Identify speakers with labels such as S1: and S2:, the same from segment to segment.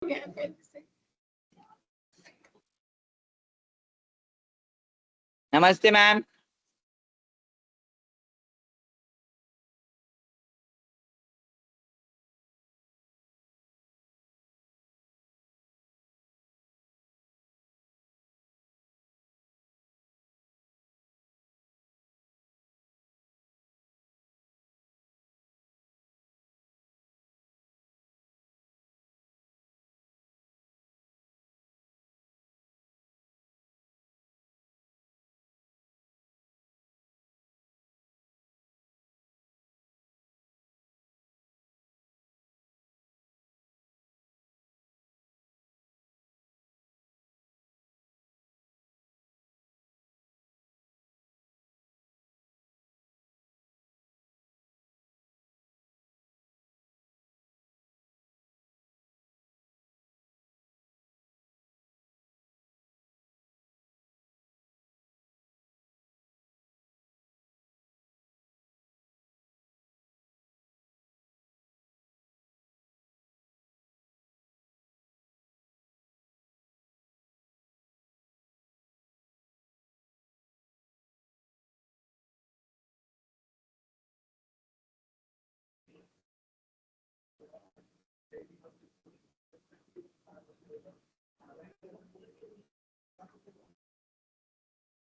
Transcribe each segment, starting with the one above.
S1: गया पहले से।
S2: नमस्ते मैम।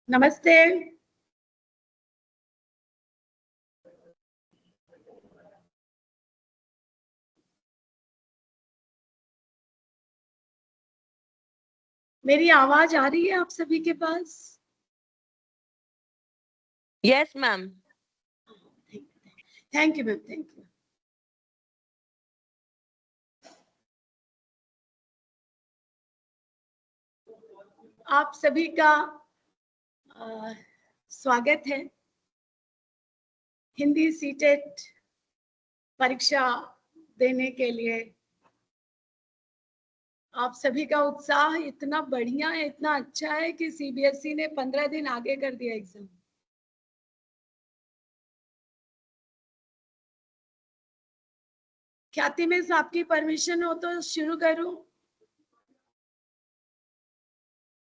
S1: नमस्ते। मेरी आवाज आ रही है आप सभी के पास?
S3: Yes ma'am.
S1: Thank you ma'am, thank you. आप सभी का स्वागत है हिंदी सीटेट परीक्षा देने के लिए। आप सभी का उत्साह इतना बढ़िया है, इतना अच्छा है कि सीबीएसई ने 15 दिन आगे कर दिया एग्जाम। ख्याति मिस, आपकी परमिशन हो तो शुरू करूं?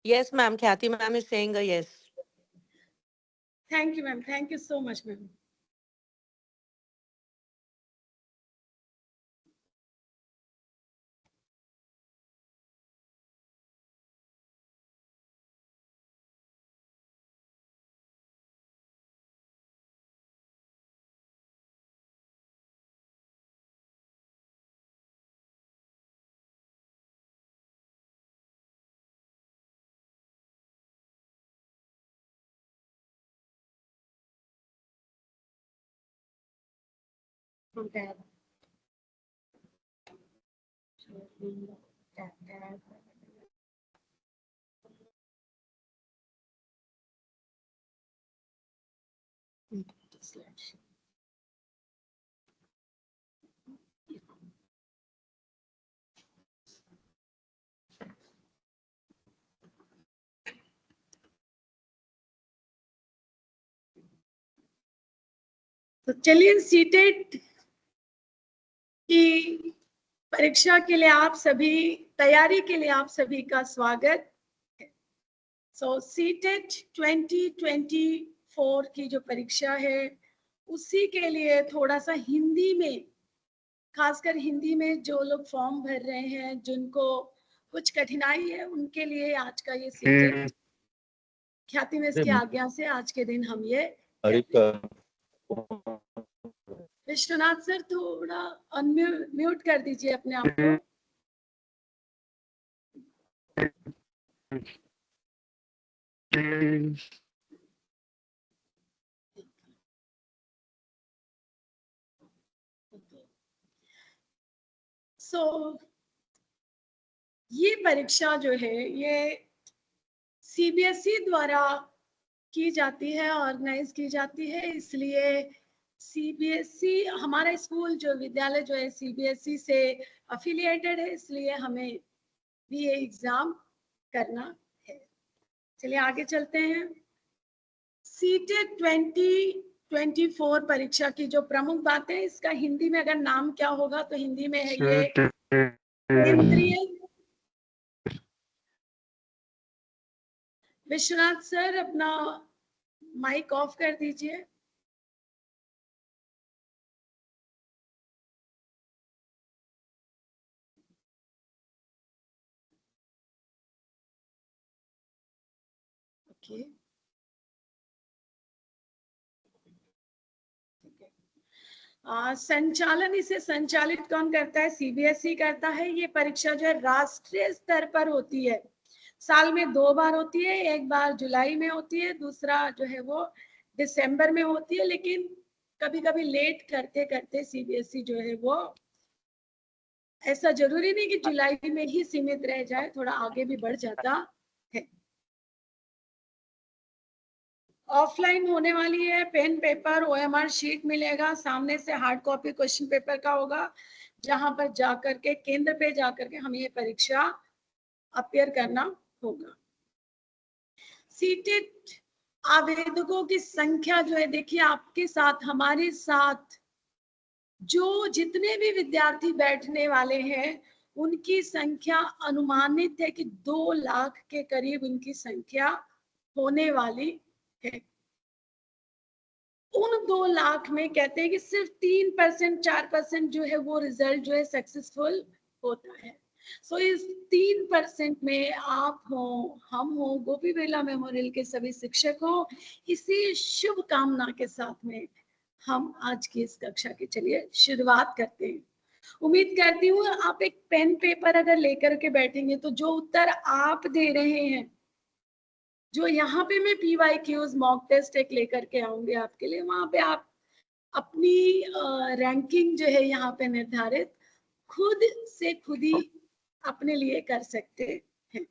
S3: यस मैम, ख्याति ma'am is saying yes.
S1: Thank you ma'am, thank you so much ma'am. तो चलिए, सीटेट की परीक्षा के लिए आप सभी, तैयारी के लिए आप सभी का स्वागत। सो सीटेट 2024 की जो परीक्षा है उसी के लिए थोड़ा सा हिंदी में, खासकर हिंदी में जो लोग फॉर्म भर रहे हैं, जिनको कुछ कठिनाई है, उनके लिए आज का ये सीटेट ख्याति मिस की आज्ञा से आज के दिन हम ये विश्वनाथ सर थोड़ा अनम्यूट कर दीजिए अपने आप को। ये परीक्षा जो है ये सीबीएसई द्वारा की जाती है, ऑर्गेनाइज की जाती है, इसलिए सीबीएसई, हमारा स्कूल जो विद्यालय जो है सीबीएसई से अफिलिएटेड है, इसलिए हमें भी ये एग्जाम करना है। चलिए आगे चलते हैं। सीटेट 2024 परीक्षा की जो प्रमुख बातें, इसका हिंदी में अगर नाम क्या होगा तो हिंदी में है ये केंद्रीय विश्वनाथ सर अपना माइक ऑफ कर दीजिए। ओके, संचालन, इसे संचालित कौन करता है? सीबीएसई करता है। ये परीक्षा जो है राष्ट्रीय स्तर पर होती है, साल में 2 बार होती है, एक बार जुलाई में होती है, दूसरा जो है वो दिसंबर में होती है, लेकिन कभी कभी लेट करते करते सीबीएसई जो है वो, ऐसा जरूरी नहीं कि जुलाई में ही सीमित रह जाए, थोड़ा आगे भी बढ़ जाता है। ऑफलाइन होने वाली है, पेन पेपर ओएमआर शीट मिलेगा, सामने से हार्ड कॉपी क्वेश्चन पेपर का होगा, जहां पर जाकर के केंद्र पे जाकर के हमें ये परीक्षा अपियर करना होगा। सीटेट आवेदकों की संख्या जो है, देखिए आपके साथ, हमारे साथ जो जितने भी विद्यार्थी बैठने वाले हैं उनकी संख्या अनुमानित है कि 2 लाख के करीब उनकी संख्या होने वाली है। उन 2 लाख में कहते हैं कि सिर्फ 3% 4% जो है वो रिजल्ट जो है सक्सेसफुल होता है। सो इस 3% में आप हो, हम हो, गोपी बिरला मेमोरियल के सभी शिक्षक हो, इसी शुभ कामना के साथ में हम आज की इस कक्षा की चलिए शुरुआत करते हैं। उम्मीद करती हूँ आप एक पेन पेपर अगर लेकर के बैठेंगे तो जो उत्तर आप दे रहे हैं, जो यहाँ पे मैं PYQs मॉक टेस्ट एक लेकर के आऊंगी आपके लिए, वहां पे आप अपनी रैंकिंग जो है यहाँ पे निर्धारित खुद से खुद ही अपने लिए कर सकते हैं।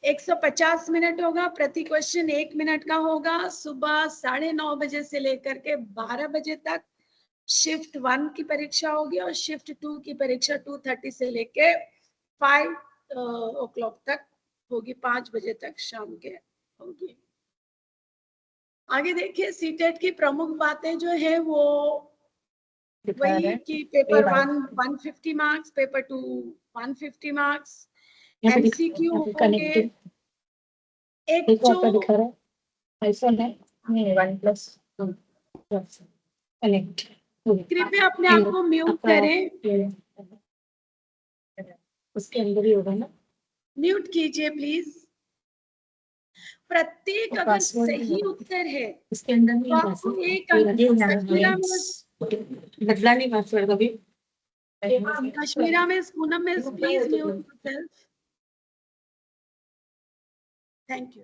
S1: 150 मिनट होगा, प्रति क्वेश्चन 1 मिनट का होगा। सुबह 9:30 बजे से लेकर के 12 बजे तक शिफ्ट 1 की परीक्षा होगी और शिफ्ट 2 की परीक्षा 2:30 से लेके 5 o'clock तक होगी, 5 बजे तक शाम के होगी। आगे देखिए, सीटेट की प्रमुख बातें जो है वो वही कि paper 1 150 marks, paper 2 150 marks, MCQ होंगे। एक जो
S2: दिखा रहा है आईफोन है, नहीं OnePlus कनेक्ट,
S1: कृपया अपने आप को म्यूट करें,
S2: उसके अंदर ही होगा ना,
S1: म्यूट कीजिए प्लीज। प्रत्येक अगर सही उत्तर है
S2: उसके अंदर
S1: तो
S2: नहीं
S1: आपको एक अंक।
S2: बदला नहीं पासवर्ड कभी।
S1: कश्मीरा में पूनम में please mute yourself, thank you.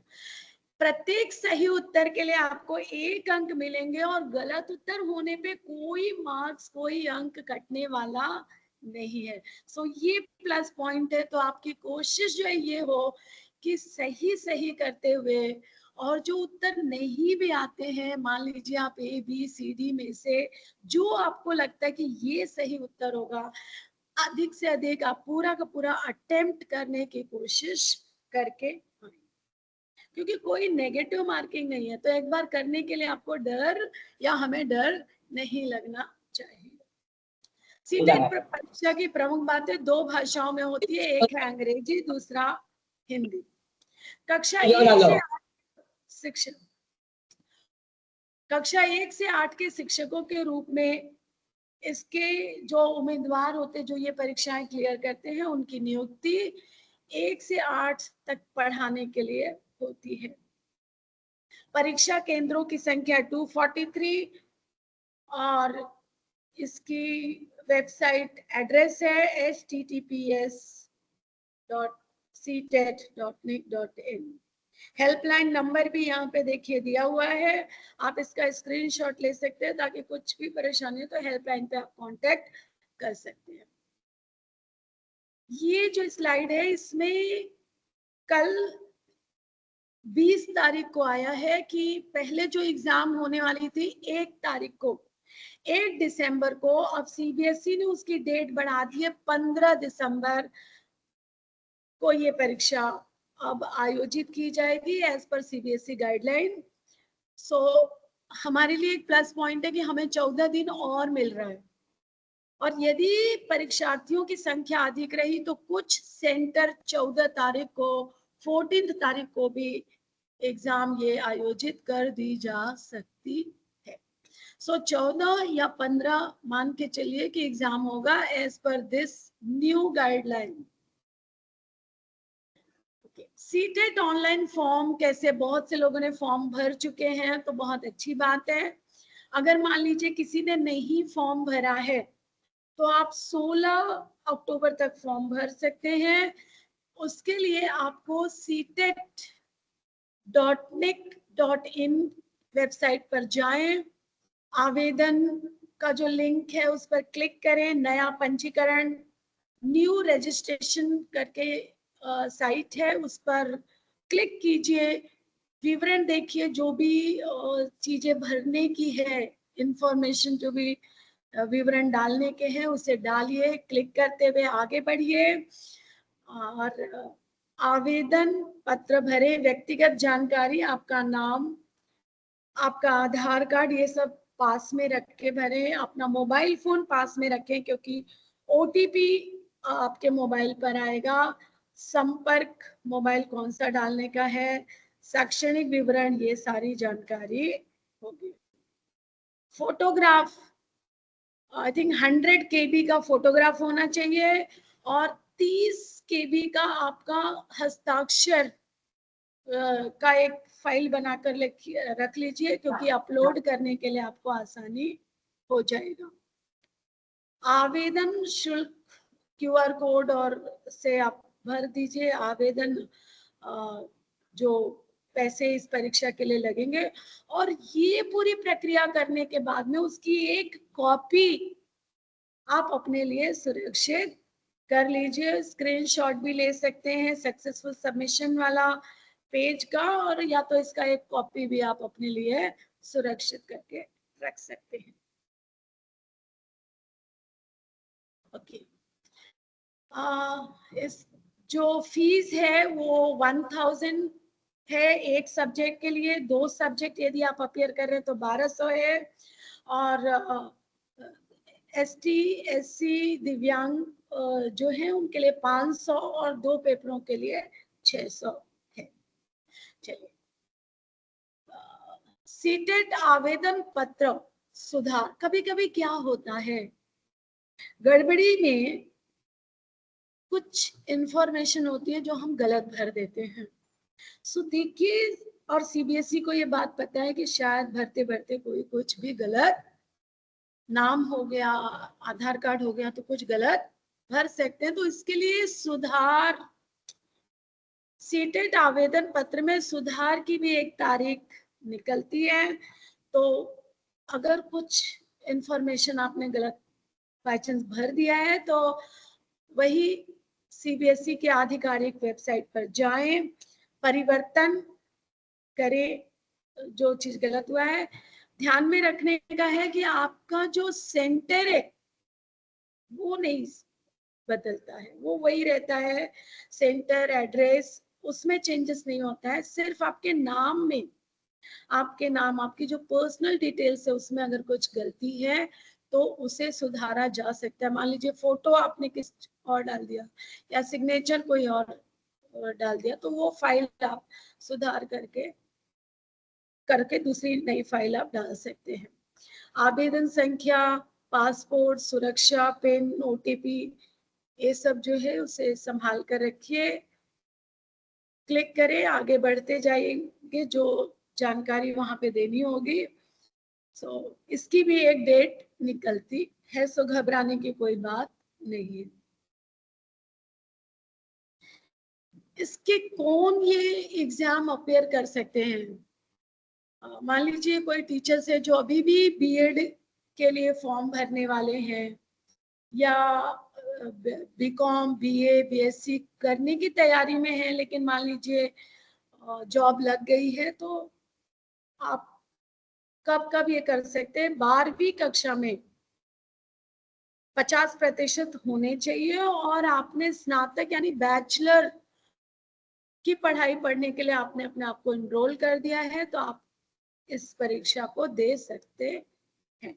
S1: प्रत्येक सही उत्तर के लिए आपको 1 अंक मिलेंगे और गलत उत्तर होने पे कोई मार्क्स, कोई अंक कटने वाला नहीं है। सो ये प्लस पॉइंट है। तो आपकी कोशिश जो है ये हो कि सही सही करते हुए, और जो उत्तर नहीं भी आते हैं, मान लीजिए आप ABCD में से जो आपको लगता है कि ये सही उत्तर होगा, अधिक से अधिक आप पूरा का पूरा अटेम्प्ट करने की कोशिश करके, क्योंकि कोई नेगेटिव मार्किंग नहीं है। तो एक बार करने के लिए आपको डर या हमें डर नहीं लगना चाहिए। सीटेट परीक्षा की प्रमुख बातें 2 भाषाओं में होती है, एक है अंग्रेजी, दूसरा हिंदी। कक्षा 1 से 8 शिक्षक, कक्षा 1 से 8 के शिक्षकों के रूप में इसके जो उम्मीदवार होते, जो ये परीक्षाएं क्लियर करते हैं, उनकी नियुक्ति 1 से 8 तक पढ़ाने के लिए होती है। परीक्षा केंद्रों की संख्या 243 और इसकी वेबसाइट एड्रेस है https://ctet.nic.in। हेल्पलाइन नंबर भी यहाँ पे देखिए दिया हुआ है, आप इसका स्क्रीनशॉट ले सकते हैं ताकि कुछ भी परेशानी हो तो हेल्पलाइन पे आप कांटेक्ट कर सकते हैं। ये जो स्लाइड है इसमें कल 20 तारीख को आया है कि पहले जो एग्जाम होने वाली थी 1 तारीख को, 1 दिसंबर को, अब सीबीएसई ने उसकी डेट बढ़ा दी है 15 दिसंबर को ये परीक्षा अब आयोजित की जाएगी एज पर सीबीएसई गाइडलाइन। सो हमारे लिए एक प्लस पॉइंट है कि हमें 14 दिन और मिल रहा है, और यदि परीक्षार्थियों की संख्या अधिक रही तो कुछ सेंटर 14 तारीख को 14 तारीख को भी एग्जाम ये आयोजित कर दी जा सकती है। सो 14 या 15 मान के चलिए कि एग्जाम होगा as per this new guideline. CTET online form कैसे, बहुत से लोगों ने फॉर्म भर चुके हैं तो बहुत अच्छी बात है। अगर मान लीजिए किसी ने नहीं फॉर्म भरा है तो आप 16 अक्टूबर तक फॉर्म भर सकते हैं। उसके लिए आपको CTET.nic.in वेबसाइट पर जाएं, आवेदन का जो लिंक है उस पर क्लिक करें, नया पंजीकरण न्यू रजिस्ट्रेशन करके साइट है उस पर क्लिक कीजिए, विवरण देखिए, जो भी चीजें भरने की है, इंफॉर्मेशन जो भी विवरण डालने के हैं उसे डालिए, क्लिक करते हुए आगे बढ़िए और आवेदन पत्र भरे, व्यक्तिगत जानकारी, आपका नाम, आपका आधार कार्ड, ये सब पास में रख के भरें, अपना मोबाइल फोन पास में रखें क्योंकि OTP आपके मोबाइल पर आएगा, संपर्क मोबाइल कौन सा डालने का है, शैक्षणिक विवरण, ये सारी जानकारी होगी। फोटोग्राफ, आई थिंक 100 KB का फोटोग्राफ होना चाहिए और 30 KB का आपका हस्ताक्षर का एक फाइल बनाकर रख लीजिए क्योंकि अपलोड करने के लिए आपको आसानी हो जाएगा। आवेदन शुल्क QR कोड और से आप भर दीजिए, आवेदन जो पैसे इस परीक्षा के लिए लगेंगे और ये पूरी प्रक्रिया करने के बाद में उसकी एक कॉपी आप अपने लिए सुरक्षित कर लीजिए। स्क्रीनशॉट भी ले सकते हैं सक्सेसफुल सबमिशन वाला पेज का, और या तो इसका एक कॉपी भी आप अपने लिए सुरक्षित करके रख सकते हैं। ओके, इस जो फीस है वो 1000 है एक सब्जेक्ट के लिए, 2 सब्जेक्ट यदि आप अपियर कर रहे हैं तो 1200 है और ST SC दिव्यांग जो है उनके लिए 500 और 2 पेपरों के लिए 600 है। चलिए, सीटेट आवेदन पत्र सुधार, कभी कभी क्या होता है, गड़बड़ी में कुछ इंफॉर्मेशन होती है जो हम गलत भर देते हैं। सो देखिए, और CBSE को ये बात पता है कि शायद भरते भरते कोई कुछ भी गलत, नाम हो गया, आधार कार्ड हो गया, तो कुछ गलत भर सकते हैं, तो इसके लिए सुधार, सीटेट आवेदन पत्र में सुधार की भी एक तारीख निकलती है। तो अगर कुछ इंफॉर्मेशन आपने गलत बाई चांस भर दिया है तो वही CBSE के आधिकारिक वेबसाइट पर जाएं, परिवर्तन करें जो चीज गलत हुआ है। ध्यान में रखने का है कि आपका जो सेंटर है वो नहीं बदलता है, वो वही रहता है, सेंटर एड्रेस उसमें चेंजेस नहीं होता है, सिर्फ आपके नाम में, आपके नाम, आपकी जो पर्सनल डिटेल्स है उसमें अगर कुछ गलती है तो उसे सुधारा जा सकता है। मान लीजिए फोटो आपने किस और डाल दिया या सिग्नेचर कोई और डाल दिया, तो वो फाइल आप सुधार करके दूसरी नई फाइल आप डाल सकते हैं। आवेदन संख्या, पासपोर्ट, सुरक्षा पिन, OTP, ये सब जो है उसे संभाल कर रखिए। क्लिक करें, आगे बढ़ते जाएंगे, जो जानकारी वहां पे देनी होगी। सो इसकी भी एक डेट निकलती है, सो घबराने की कोई बात नहीं है। इसके कौन ये एग्जाम अपेयर कर सकते हैं? मान लीजिए कोई टीचर से जो अभी भी BEd के लिए फॉर्म भरने वाले हैं या BCom, BA, BSc करने की तैयारी में है, लेकिन मान लीजिए जॉब लग गई है, तो आप कब ये कर सकते हैं? 12वीं कक्षा में 50% होने चाहिए और आपने स्नातक यानी बैचलर की पढ़ाई पढ़ने के लिए आपने अपने आप को एनरोल कर दिया है, तो आप इस परीक्षा को दे सकते हैं।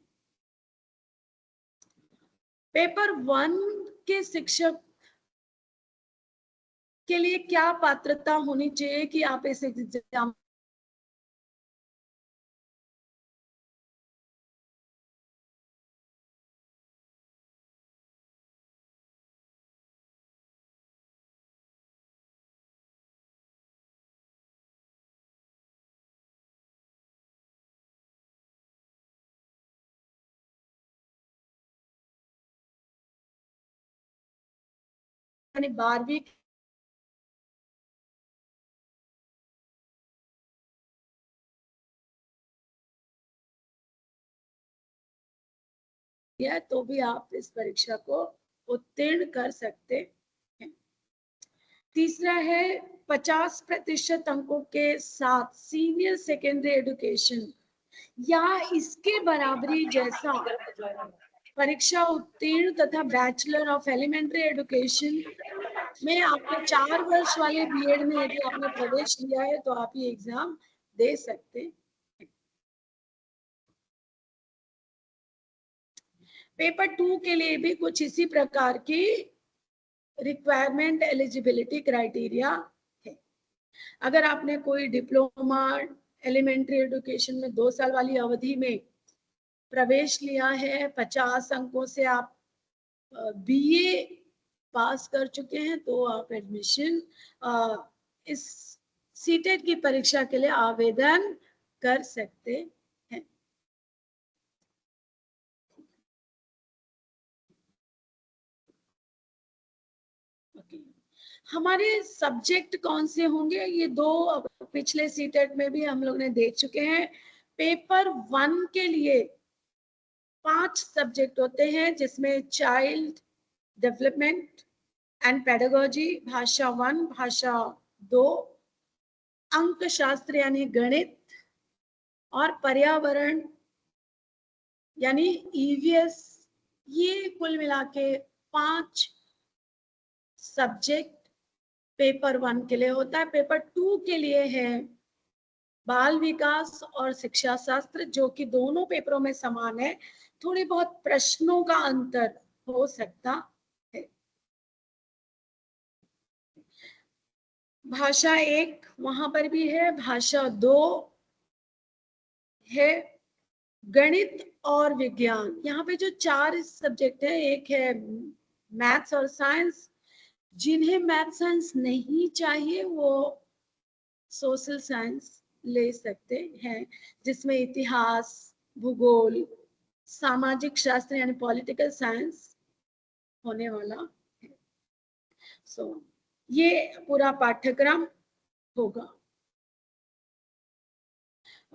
S1: पेपर 1 के शिक्षक के लिए क्या पात्रता होनी चाहिए कि आप इस एग्जाम यानी 12वीं है तो भी आप इस परीक्षा को उत्तीर्ण कर सकते हैं। तीसरा है 50% अंकों के साथ सीनियर सेकेंडरी एजुकेशन या इसके बराबरी जैसा परीक्षा उत्तीर्ण तथा बैचलर ऑफ एलिमेंट्री एजुकेशन में आपने 4 वर्ष वाले बीएड में यदि आपने प्रवेश लिया है तो आप ये एग्जाम दे सकते हैं। पेपर 2 के लिए भी कुछ इसी प्रकार की रिक्वायरमेंट एलिजिबिलिटी क्राइटेरिया है। अगर आपने कोई डिप्लोमा एलिमेंट्री एजुकेशन में 2 साल वाली अवधि में प्रवेश लिया है, 50 अंकों से आप बीए पास कर चुके हैं तो आप एडमिशन इस सीटेट की परीक्षा के लिए आवेदन कर सकते हैं। हमारे सब्जेक्ट कौन से होंगे, ये 2 पिछले सीटेट में भी हम लोग ने देख चुके हैं। पेपर 1 के लिए 5 सब्जेक्ट होते हैं जिसमें चाइल्ड डेवलपमेंट एंड पेडागोजी, भाषा 1, भाषा 2, अंक शास्त्र यानी गणित और पर्यावरण यानी ईवीएस, ये कुल मिला के 5 सब्जेक्ट पेपर 1 के लिए होता है। पेपर 2 के लिए है बाल विकास और शिक्षा शास्त्र, जो कि दोनों पेपरों में समान है, थोड़ी बहुत प्रश्नों का अंतर हो सकता है। भाषा 1 वहां पर भी है, भाषा 2 है, गणित और विज्ञान। यहाँ पे जो 4 सब्जेक्ट है, एक है मैथ्स और साइंस। जिन्हें मैथ साइंस नहीं चाहिए वो सोशल साइंस ले सकते हैं, जिसमें इतिहास, भूगोल, सामाजिक शास्त्र यानी पॉलिटिकल साइंस होने वाला है। ये पूरा पाठ्यक्रम होगा।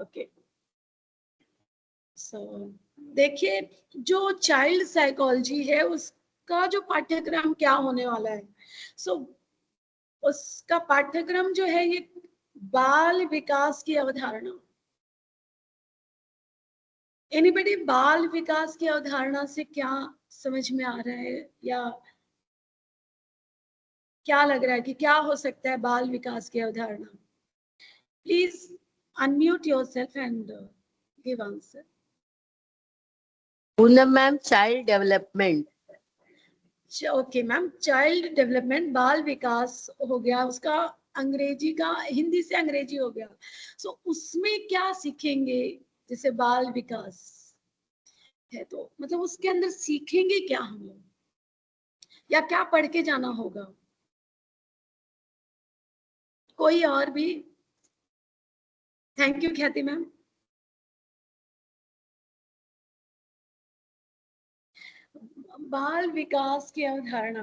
S1: ओके, देखिए जो चाइल्ड साइकोलॉजी है उसका जो पाठ्यक्रम क्या होने वाला है। उसका पाठ्यक्रम जो है ये बाल विकास की अवधारणा। एनीबडी बाल विकास की अवधारणा से क्या समझ में आ रहा है या क्या लग रहा है कि क्या हो सकता है बाल विकास की अवधारणा? Please unmute yourself and give answer.
S4: Poonam ma'am, child development.
S1: Okay ma'am, child development बाल विकास हो गया, उसका अंग्रेजी का हिंदी से अंग्रेजी हो गया। उसमें क्या सीखेंगे? जैसे बाल विकास है तो मतलब उसके अंदर सीखेंगे क्या हम लोग, या क्या पढ़ के जाना होगा? कोई और भी? थैंक यू ख्याति मैम। बाल विकास की अवधारणा,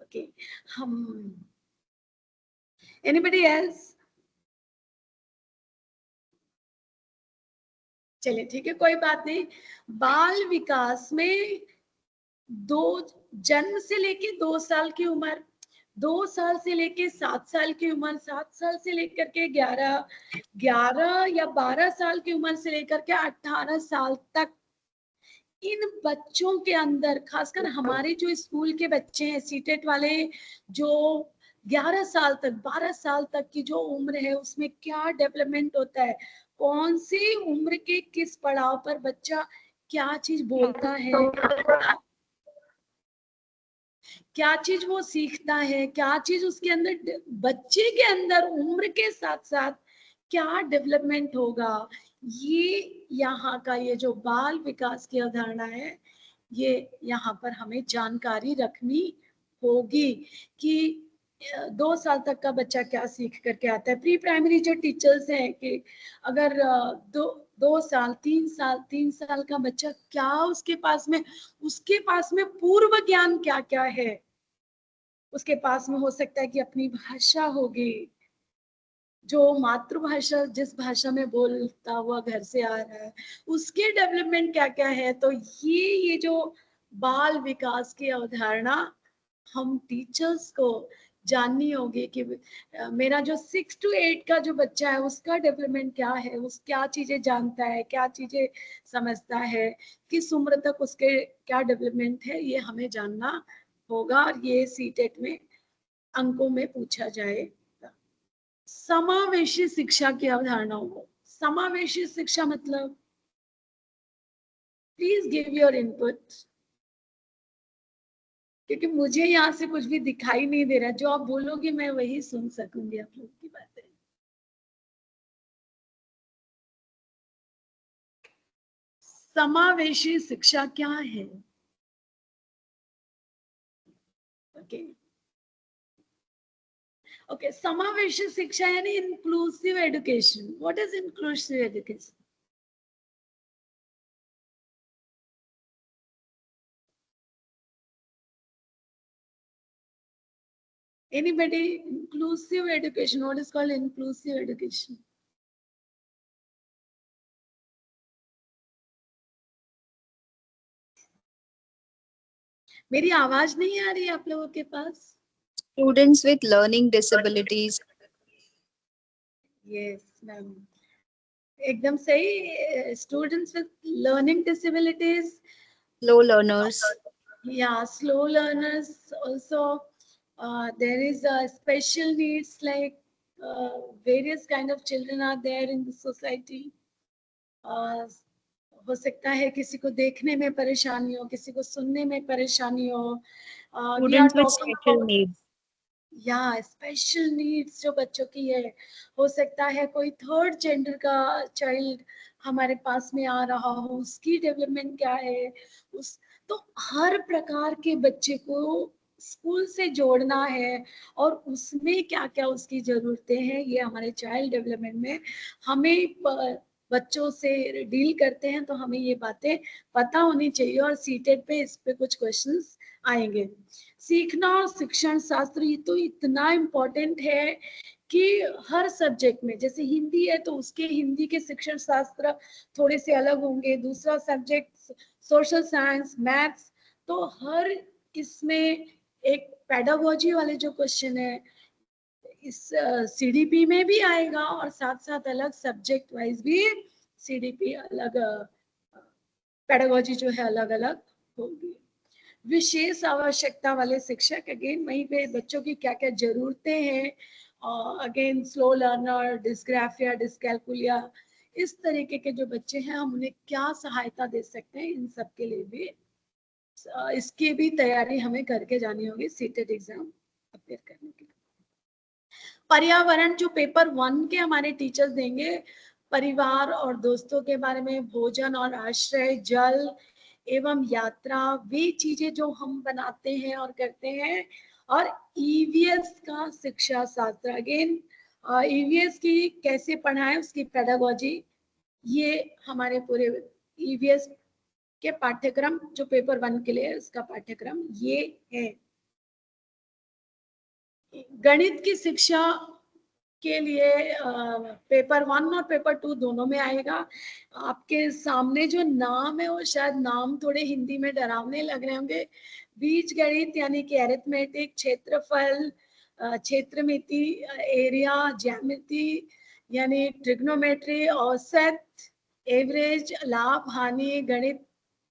S1: ओके, हम एनीबडी एल्स? चलिए ठीक है, कोई बात नहीं। बाल विकास में जन्म से लेके 2 साल की उम्र, 2 साल से लेके 7 साल की उम्र, 7 साल से लेकर के 11 या 12 साल की उम्र से लेकर के 18 साल तक, इन बच्चों के अंदर, खासकर हमारे जो स्कूल के बच्चे हैं सीटेट वाले, जो 11 साल तक 12 साल तक की जो उम्र है उसमें क्या डेवलपमेंट होता है, कौन सी उम्र के किस पड़ाव पर बच्चा क्या चीज बोलता है, क्या चीज वो सीखता है, क्या चीज उसके अंदर, बच्चे के अंदर उम्र के साथ साथ क्या डेवलपमेंट होगा, ये यहाँ का ये जो बाल विकास की अवधारणा है, ये यहाँ पर हमें जानकारी रखनी होगी कि 2 साल तक का बच्चा क्या सीख करके आता है। प्री प्राइमरी जो टीचर्स हैं कि अगर 2 साल 3 साल 3 साल का बच्चा क्या उसके पास में पूर्व ज्ञान क्या क्या है, उसके पास में हो सकता है कि अपनी भाषा होगी, जो मातृभाषा जिस भाषा में बोलता हुआ घर से आ रहा है, उसके डेवलपमेंट क्या क्या है। तो ये जो बाल विकास की अवधारणा हम टीचर्स को जाननी होगी कि मेरा जो 6 to 8 का जो बच्चा है उसका डेवलपमेंट क्या है, उस क्या चीजें जानता है, क्या चीजें समझता है, किस उम्र तक उसके क्या डेवलपमेंट है, ये हमें जानना होगा। और ये सीटेट में अंकों में पूछा जाए। समावेशी शिक्षा की अवधारणाओं को, समावेशी शिक्षा मतलब, प्लीज गिव योर इनपुट, क्योंकि मुझे यहाँ से कुछ भी दिखाई नहीं दे रहा, जो आप बोलोगे मैं वही सुन सकूंगी आप लोग की बातें। समावेशी शिक्षा क्या है? ओके, समावेशी शिक्षा यानी inclusive education. What is inclusive education? Anybody? Inclusive education. What is called inclusive education? मेरी आवाज नहीं आ रही है आप लोगों के पास?
S5: Students with learning disabilities.
S1: Yes, ma'am. एकदम सही. Students with learning disabilities.
S5: Slow learners.
S1: Yeah, slow learners also. There is special needs, like various kind of children are there in the society. हो सकता है किसी को देखने में परेशानी हो, किसी को सुनने में परेशानी हो. We are
S5: Students with
S1: talking
S5: special
S1: about,
S5: needs.
S1: या स्पेशल नीड्स जो बच्चों की है. हो सकता है कोई थर्ड जेंडर का चाइल्ड हमारे पास में आ रहा हो, उसकी डेवलपमेंट क्या है, उस तो हर प्रकार के बच्चे को स्कूल से जोड़ना है और उसमें क्या क्या उसकी जरूरतें हैं, ये हमारे चाइल्ड डेवलपमेंट में हमें बच्चों से डील करते हैं, तो हमें ये बातें पता होनी चाहिए. और सीटेट पे इस पे कुछ क्वेश्चंस आएंगे. सीखना और शिक्षण शास्त्र ये तो इतना इम्पोर्टेंट है कि हर सब्जेक्ट में, जैसे हिंदी है तो उसके हिंदी के शिक्षण शास्त्र थोड़े से अलग होंगे, दूसरा सब्जेक्ट सोशल साइंस, मैथ्स, तो हर इसमें एक पेडागोजी वाले जो क्वेश्चन है इस सीडीपी में भी आएगा, और साथ साथ अलग सब्जेक्ट वाइज भी सीडीपी अलग, पेडागोजी जो है अलग अलग होगी. विशेष आवश्यकता वाले शिक्षक, अगेन वहीं पे बच्चों की क्या क्या जरूरतें हैं, again slow learner, dysgraphia, dyscalculia, इस तरीके के जो बच्चे हैं हम उन्हें क्या सहायता दे सकते हैं, इन सब के लिए भी इसकी भी तैयारी हमें करके जानी होगी सीटेट एग्जाम अपेयर करने के लिए. पर्यावरण जो पेपर 1 के हमारे टीचर्स देंगे, परिवार और दोस्तों के बारे में, भोजन और आश्रय, जल एवं यात्रा, वे चीजें जो हम बनाते हैं और करते हैं. और ईवीएस का शिक्षा शास्त्र, अगेन ईवीएस की कैसे पढ़ाएं, उसकी पेडागोजी, ये हमारे पूरे ईवीएस के पाठ्यक्रम जो पेपर 1 के लिए है उसका पाठ्यक्रम ये है. गणित की शिक्षा के लिए पेपर 1 और पेपर 2 दोनों में आएगा. आपके सामने जो नाम है वो शायद नाम थोड़े हिंदी में डरावने लग रहे होंगे. बीज गणित यानी कि अरिथमेटिक, क्षेत्रफल, क्षेत्रमिति, एरिया, ज्यामिति यानी ट्रिग्नोमेट्री, औसत, एवरेज, लाभ हानि, गणित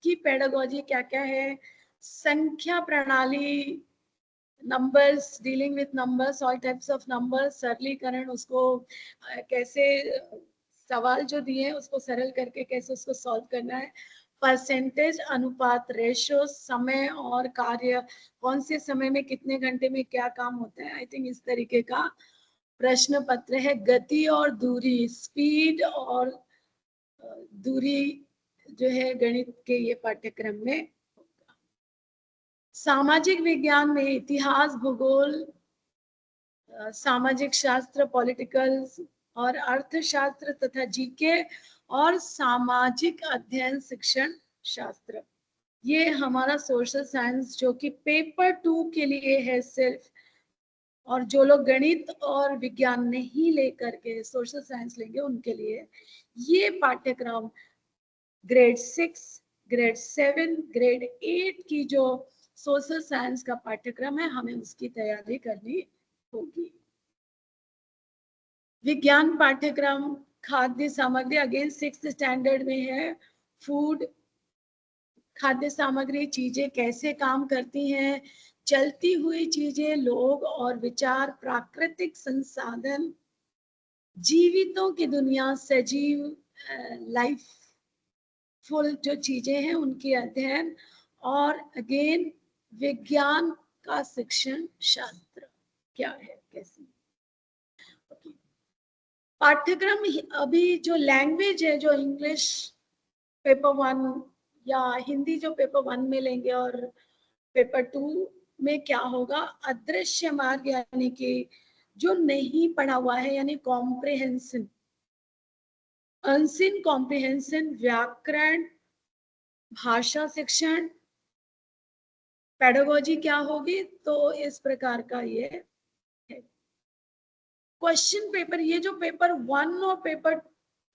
S1: की पेडागोजी क्या क्या है, संख्या प्रणाली, numbers, dealing with numbers, all types of numbers, सरलीकरण, उसको कैसे सवाल जो दिए हैं उसको सरल करके कैसे उसको सॉल्व करना है, परसेंटेज, अनुपात, रेशो, समय और कार्य, कौन से समय में कितने घंटे में क्या काम होता है। आई थिंक इस तरीके का प्रश्न पत्र है। गति और दूरी, स्पीड और दूरी जो है गणित के ये पाठ्यक्रम में होगा। सामाजिक विज्ञान में इतिहास, भूगोल, सामाजिक शास्त्र, पॉलिटिकल और अर्थशास्त्र तथा जीके और सामाजिक अध्ययन शिक्षण शास्त्र, ये हमारा सोशल साइंस जो कि पेपर 2 के लिए है सिर्फ। और जो लोग गणित और विज्ञान नहीं लेकर के सोशल साइंस लेंगे उनके लिए ये पाठ्यक्रम ग्रेड 6, ग्रेड 7, ग्रेड 8 की जो सोशल साइंस का पाठ्यक्रम है, हमें उसकी तैयारी करनी होगी। विज्ञान पाठ्यक्रम, खाद्य सामग्री अगेन 6th स्टैंडर्ड में है। फूड, खाद्य सामग्री, चीजें कैसे काम करती हैं, चलती हुई चीजें, लोग और विचार, प्राकृतिक संसाधन, जीवितों की दुनिया, सजीव लाइफ फुल जो चीजें हैं उनकी अध्ययन, और अगेन विज्ञान का शिक्षण शास्त्र क्या है, कैसे। पाठ्यक्रम अभी जो लैंग्वेज है, जो इंग्लिश पेपर 1 या हिंदी जो पेपर 1 में लेंगे और पेपर 2 में क्या होगा, अदृश्य मार्ग यानी कि जो नहीं पढ़ा हुआ है, यानी कॉम्प्रिहेंशन, अनसीन कॉम्प्रिहेंशन, व्याकरण, भाषा शिक्षण, पेडागोजी क्या होगी। तो इस प्रकार का ये है क्वेश्चन पेपर। ये जो पेपर 1 और पेपर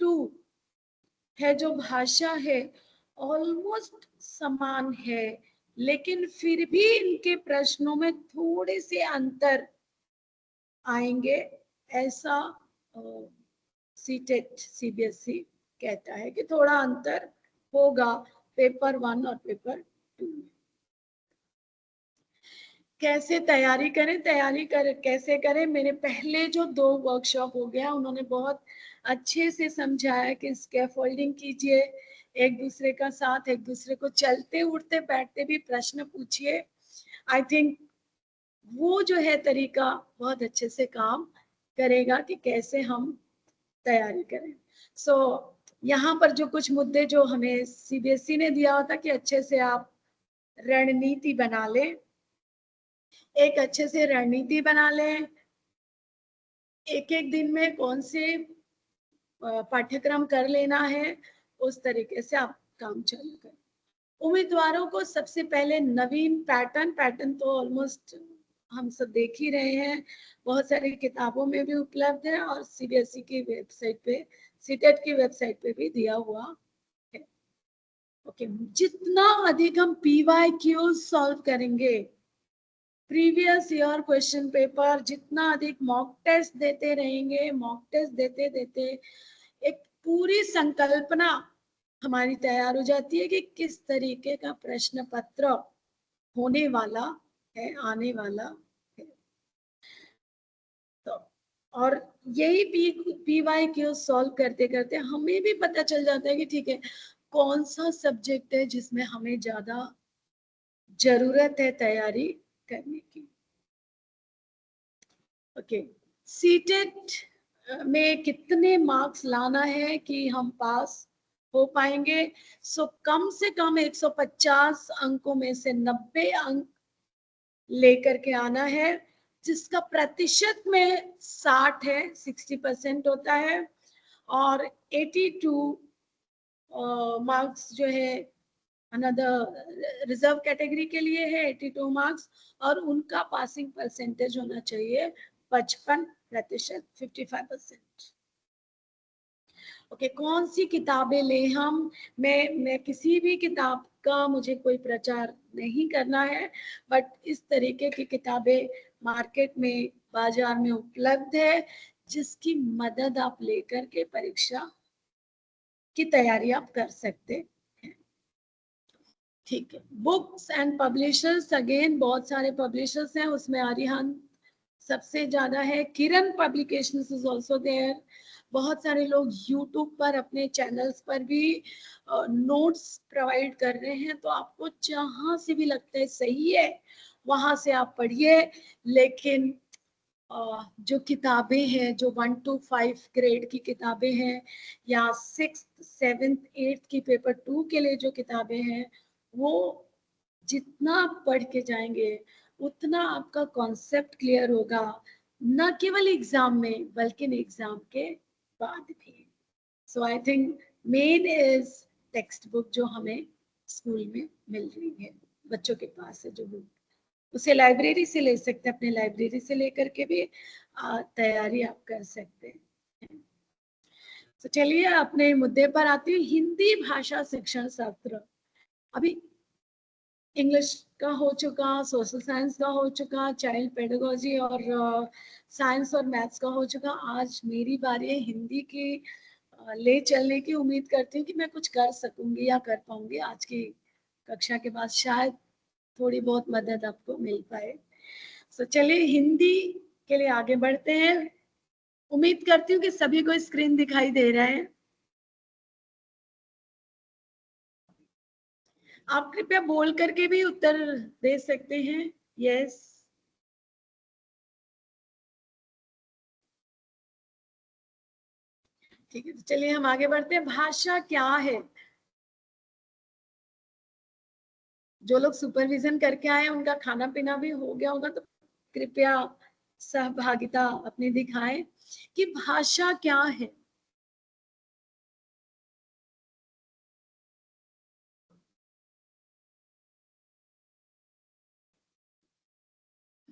S1: 2 है, जो भाषा है, ऑलमोस्ट समान है, लेकिन फिर भी इनके प्रश्नों में थोड़े से अंतर आएंगे, ऐसा सीटेट सीबीएसई कहता है कि थोड़ा अंतर होगा पेपर 1 और पेपर 2 में। कैसे तैयारी करें, कैसे करें। मेरे पहले जो 2 वर्कशॉप हो गया, उन्होंने बहुत अच्छे से समझाया कि स्कैफोल्डिंग कीजिए, एक दूसरे का साथ, एक दूसरे को चलते उठते बैठते भी प्रश्न पूछिए। आई थिंक वो जो है तरीका बहुत अच्छे से काम करेगा कि कैसे हम तैयारी करें। सो यहाँ पर जो कुछ मुद्दे जो हमें सीबीएसई ने दिया होता कि अच्छे से आप रणनीति बना लें, एक अच्छे से रणनीति बना लें, एक एक दिन में कौन से पाठ्यक्रम कर लेना है, उस तरीके से आप काम चालू करें। उम्मीदवारों को सबसे पहले नवीन पैटर्न तो ऑलमोस्ट हम सब देख ही रहे हैं, बहुत सारी किताबों में भी उपलब्ध है और सीबीएसई की वेबसाइट पे, सीटेट की वेबसाइट पे भी दिया हुआ है। ओके, जितना अधिक हम पीवाईक्यू सॉल्व करेंगे, प्रीवियस ईयर क्वेश्चन पेपर, जितना अधिक मॉक टेस्ट देते रहेंगे, मॉक टेस्ट देते देते एक पूरी संकल्पना हमारी तैयार हो जाती है कि किस तरीके का प्रश्न पत्र होने वाला है, आने वाला है। तो और यही पीवाईक्यू सॉल्व करते करते हमें भी पता चल जाता है कि ठीक है, कौन सा सब्जेक्ट है जिसमें हमें ज्यादा जरूरत है तैयारी करने की। ओके, सीटेट में कितने मार्क्स लाना है कि हम पास हो पाएंगे। सो कम से कम 150 अंकों में से 90 अंक लेकर के आना है, जिसका प्रतिशत में 60 है, 60% होता है, और 82 मार्क्स जो है अनदर रिजर्व कैटेगरी के लिए है 82 मार्क्स, और उनका पासिंग परसेंटेज होना चाहिए 55%, 55%। ओके, कौन सी किताबें ले हम। मैं किसी भी किताब का मुझे कोई प्रचार नहीं करना है, बट इस तरीके की किताबें मार्केट में, बाजार में उपलब्ध है, जिसकी मदद आप लेकर के परीक्षा की तैयारी आप कर सकते हैं। ठीक है, बुक्स एंड पब्लिशर्स, अगेन बहुत सारे पब्लिशर्स हैं, उसमें आरिहंत सबसे ज्यादा है। किरण पब्लिकेशंस इज आल्सो देयर। बहुत सारे लोग यूट्यूब पर अपने चैनल्स पर भी नोट्स प्रोवाइड कर रहे हैं, तो आपको जहां से भी लगता है सही है वहां से आप पढ़िए। लेकिन जो किताबें हैं, जो 1 to 5 ग्रेड की किताबें हैं या 6th 7th 8th की पेपर 2 के लिए जो किताबें हैं, वो जितना आप पढ़ के जाएंगे उतना आपका कॉन्सेप्ट क्लियर होगा, न केवल एग्जाम में बल्कि एग्जाम के बाद भी। So I think main is textbook जो हमें स्कूल में मिल रही है, बच्चों के पास है जो बुक, उसे लाइब्रेरी से ले सकते हैं, अपने लाइब्रेरी से लेकर के भी तैयारी आप कर सकते हैं। तो चलिए अपने मुद्दे पर आती हूँ। हिंदी भाषा शिक्षण सत्र अभी इंग्लिश का हो चुका, सोशल साइंस का हो चुका, चाइल्ड पेडागोजी और साइंस और मैथ्स का हो चुका। आज मेरी बारी है हिंदी की ले चलने की। उम्मीद करती हूँ कि मैं कुछ कर सकूंगी या कर पाऊंगी आज की कक्षा के बाद, शायद थोड़ी बहुत मदद आपको मिल पाए। तो चलिए हिंदी के लिए आगे बढ़ते हैं। उम्मीद करती हूँ कि सभी को स्क्रीन दिखाई दे रहा है। आप कृपया बोल करके भी उत्तर दे सकते हैं। यस, ठीक है। तो चलिए हम आगे बढ़ते हैं। भाषा क्या है? जो लोग सुपरविजन करके आए उनका खाना पीना भी हो गया होगा, तो कृपया सहभागिता अपनी दिखाएं कि भाषा क्या है।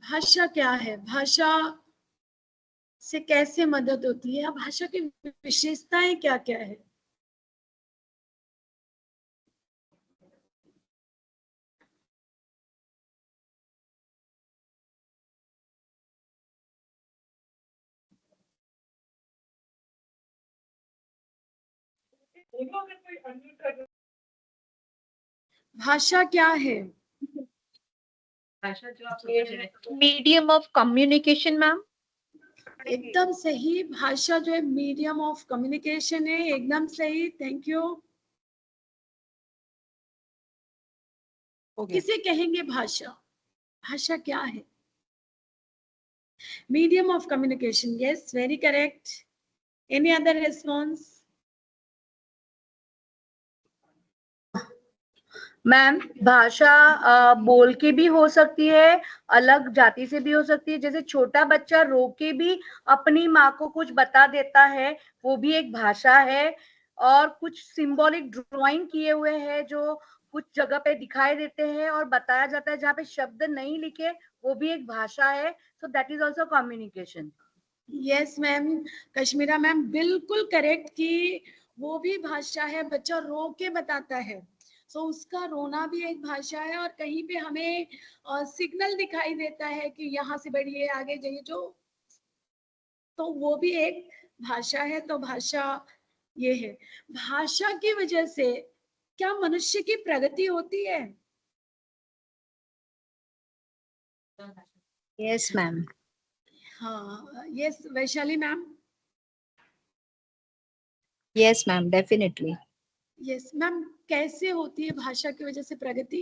S1: भाषा क्या है? भाषा से कैसे मदद होती है? भाषा की विशेषताएं क्या क्या है? भाषा क्या है?
S2: Medium of communication ma'am.
S1: एकदम सही। भाषा जो है मीडियम ऑफ कम्युनिकेशन है, एकदम सही। Thank you. किसे कहेंगे भाषा? भाषा क्या है? Medium of communication. Yes, very correct. Any other response?
S2: Ma'am भाषा बोल के भी हो सकती है, अलग जाति से भी हो सकती है। जैसे छोटा बच्चा रो के भी अपनी माँ को कुछ बता देता है, वो भी एक भाषा है। और कुछ सिंबॉलिक ड्राइंग किए हुए हैं जो कुछ जगह पे दिखाई देते हैं और बताया जाता है, जहाँ पे शब्द नहीं लिखे, वो भी एक भाषा है। So that is also communication.
S1: Yes ma'am, Kashmira ma'am बिल्कुल करेक्ट कि वो भी भाषा है। बच्चा रो के बताता है, सो उसका रोना भी एक भाषा है। और कहीं पे हमें सिग्नल दिखाई देता है कि यहाँ से बढ़िए, आगे जाइए, जो तो वो भी एक भाषा है। तो भाषा ये है। भाषा की वजह से क्या मनुष्य की प्रगति होती है?
S5: Yes, ma'am.
S1: हाँ, yes Vaishali ma'am.
S5: Yes, ma'am. Definitely.
S1: Yes ma'am, कैसे होती है भाषा की वजह से प्रगति?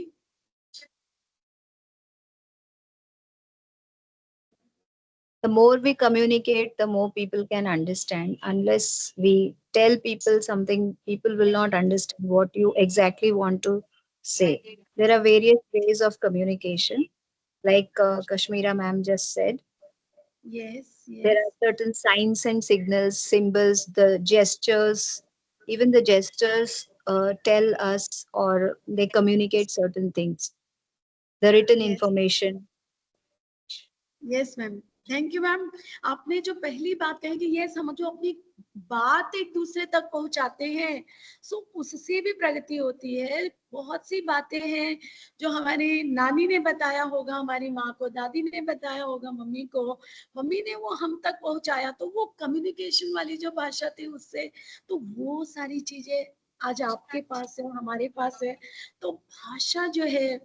S5: The more we communicate, the more people can understand. Unless we tell people something, people will not understand what you exactly want to say. There are various ways of communication, like Kashmira ma'am just said.
S1: Yes
S5: There
S1: yes
S5: are certain signs and signals, symbols, the gestures. Even the gestures tell us or they communicate certain things. The written
S1: yes
S5: information.
S1: Yes ma'am, thank you ma'am. आपने जो पहली बात कही कि ये समझो अपनी बात एक दूसरे तक पहुंचाते हैं, सो उससे भी प्रगति होती है। बहुत सी बातें हैं जो हमारी नानी ने बताया होगा, हमारी माँ को, दादी ने बताया होगा, मम्मी को, मम्मी ने वो हम तक पहुंचाया, तो वो कम्युनिकेशन वाली जो भाषा थी उससे। तो वो सारी चीजें आज आपके पास है, हमारे पास है। तो भाषा जो है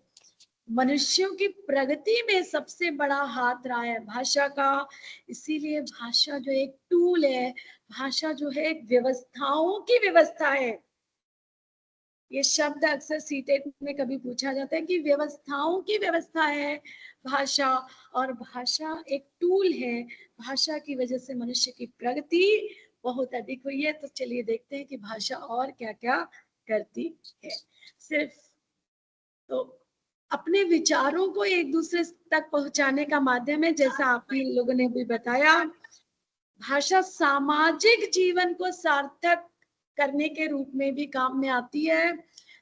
S1: मनुष्यों की प्रगति में सबसे बड़ा हाथ रहा है भाषा का। इसीलिए भाषा जो एक टूल है, भाषा जो है एक व्यवस्थाओं की व्यवस्था है। ये शब्द अक्सर सीटेट में कभी पूछा जाता है कि व्यवस्थाओं की व्यवस्था है भाषा, और भाषा एक टूल है। भाषा की वजह से मनुष्य की प्रगति बहुत अधिक हुई है। तो चलिए देखते हैं कि भाषा और क्या क्या करती है। सिर्फ तो अपने विचारों को एक दूसरे तक पहुंचाने का माध्यम है, जैसा आप ही लोगों ने भी बताया। भाषा सामाजिक जीवन को सार्थक करने के रूप में भी काम में आती है।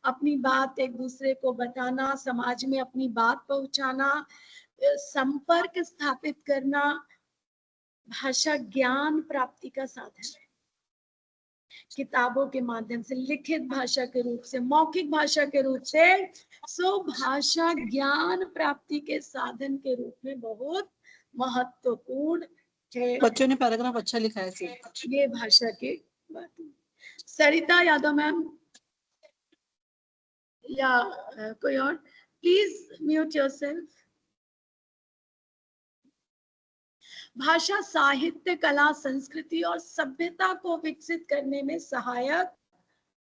S1: अपनी बात एक दूसरे को बताना, समाज में अपनी बात पहुंचाना, संपर्क स्थापित करना। भाषा ज्ञान प्राप्ति का साधन है, किताबों के माध्यम से, लिखित भाषा के रूप से, मौखिक भाषा के रूप से। सो भाषा ज्ञान प्राप्ति के साधन के रूप में बहुत महत्वपूर्ण है।
S6: बच्चों ने पैराग्राफ अच्छा लिखा है सर।
S1: ये भाषा की बात। सरिता यादव मैम या कोई और, प्लीज म्यूट योरसेल्फ। भाषा साहित्य, कला, संस्कृति और सभ्यता को विकसित करने में सहायक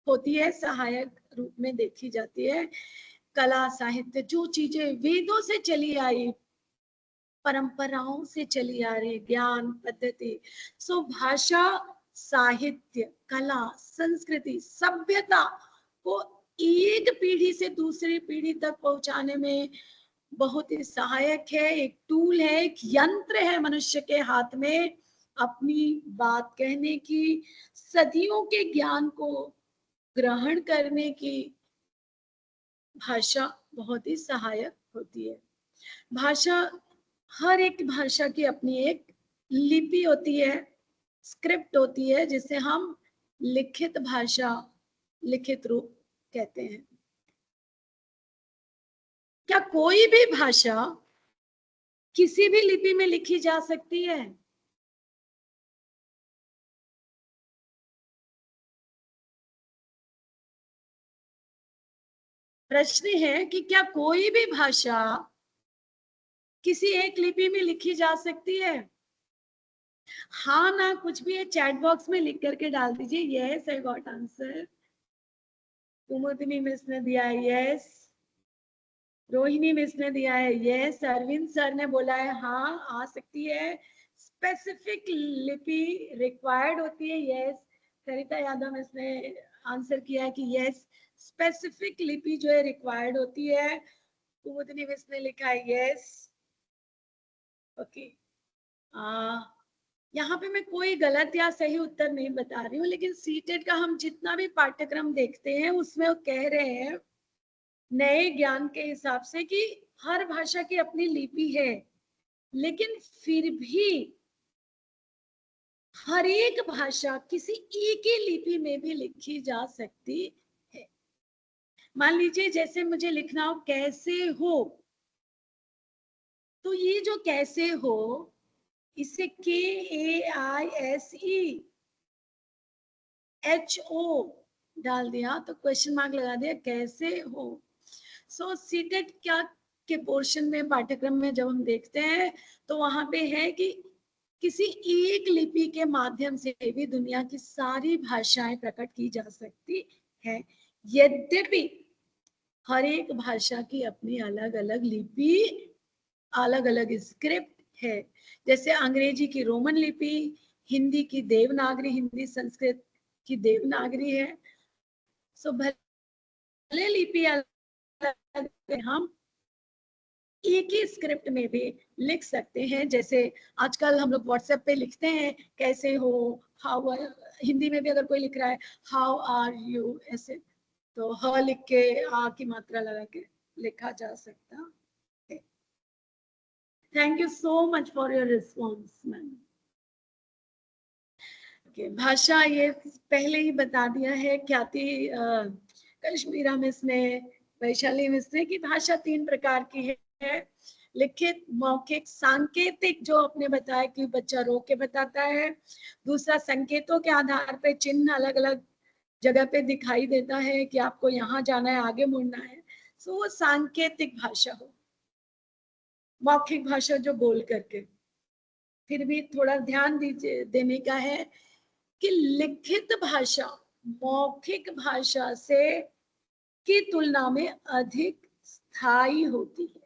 S1: होती है, सहायक रूप में देखी जाती है। कला साहित्य, जो चीजें वेदों से चली आई, परंपराओं से चली आ रही, ज्ञान पद्धति। सो भाषा साहित्य, कला, संस्कृति, सभ्यता को एक पीढ़ी से दूसरी पीढ़ी तक पहुंचाने में बहुत ही सहायक है। एक टूल है, एक यंत्र है मनुष्य के हाथ में अपनी बात कहने की, सदियों के ज्ञान को ग्रहण करने की। भाषा बहुत ही सहायक होती है। भाषा, हर एक भाषा की अपनी एक लिपि होती है, स्क्रिप्ट होती है, जिसे हम लिखित भाषा, लिखित रूप कहते हैं। क्या कोई भी भाषा किसी भी लिपि में लिखी जा सकती है? प्रश्न है कि क्या कोई भी भाषा किसी एक लिपि में लिखी जा सकती है? हाँ ना, कुछ भी है चैट बॉक्स में लिख करके डाल दीजिए। Yes, I got answer. Kumudini miss ने दिया है यस, रोहिणी मिस ने दिया है यस, अरविंद सर ने बोला है हाँ आ सकती है। स्पेसिफिक लिपि रिक्वायर्ड होती है, यस। सरिता यादव मिस ने आंसर किया है कि यस, स्पेसिफिक लिपि जो है रिक्वायर्ड होती है। कुमुदिनी मिस ने लिखा है यस। ओके, यहाँ पे मैं कोई गलत या सही उत्तर नहीं बता रही हूँ, लेकिन सीटेट का हम जितना भी पाठ्यक्रम देखते हैं उसमें वो कह रहे हैं नए ज्ञान के हिसाब से कि हर भाषा की अपनी लिपि है, लेकिन फिर भी हर एक भाषा किसी एक ही लिपि में भी लिखी जा सकती है। मान लीजिए जैसे मुझे लिखना हो कैसे हो, तो ये जो कैसे हो, इसे KAISEHO डाल दिया तो क्वेश्चन मार्क लगा दिया कैसे हो। सो सीटेट क्या के पोर्शन में, पाठ्यक्रम में जब हम देखते हैं तो वहां पे है कि किसी एक लिपि के माध्यम से भी दुनिया की सारी भाषाएं प्रकट की जा सकती है। यद्यपि हर एक भाषा की अपनी अलग अलग लिपि, अलग अलग स्क्रिप्ट है। जैसे अंग्रेजी की रोमन लिपि, हिंदी की देवनागरी, हिंदी संस्कृत की देवनागरी है। सो भले लिपि अलग, हम एक ही स्क्रिप्ट में भी लिख सकते हैं। जैसे आजकल हम लोग व्हाट्सएप पे लिखते हैं कैसे हो, हाउ, हिंदी में भी अगर कोई लिख रहा है हाउ आर यू, ऐसे तो ह लिख के आ की मात्रा लगा के लिखा जा सकता है। Thank you so much for your response ma'am. भाषा ये पहले ही बता दिया है ख्याति कश्मीरा मिस ने, वैशाली मिस ने, कि भाषा 3 प्रकार की है, लिखित, मौखिक, सांकेतिक, जो आपने बताया कि बच्चा रो के बताता है। दूसरा, संकेतों के आधार पे चिन्ह अलग अलग जगह पे दिखाई देता है कि आपको यहाँ जाना है, आगे मुड़ना है। सो वो सांकेतिक भाषा हो मौखिक भाषा जो बोल करके, फिर भी थोड़ा ध्यान देने का है कि लिखित भाषा मौखिक भाषा से की तुलना में अधिक स्थायी होती है।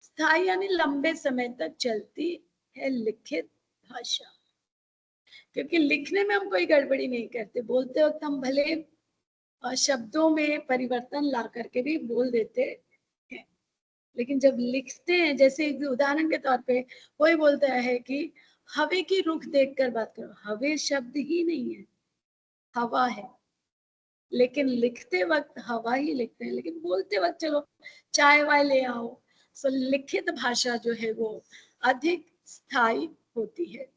S1: स्थायी यानी लंबे समय तक चलती है लिखित भाषा, क्योंकि लिखने में हम कोई गड़बड़ी नहीं करते, बोलते वक्त हम भले शब्दों में परिवर्तन ला करके भी बोल देते हैं, लेकिन जब लिखते हैं, जैसे एक उदाहरण के तौर पे कोई बोलता है कि हवे की रुख देखकर बात करो, हवे शब्द ही नहीं है, हवा है, लेकिन लिखते वक्त हवा ही लिखते हैं, लेकिन बोलते वक्त चलो चाय वाय ले आओ। सो लिखित भाषा जो है वो अधिक स्थायी होती है।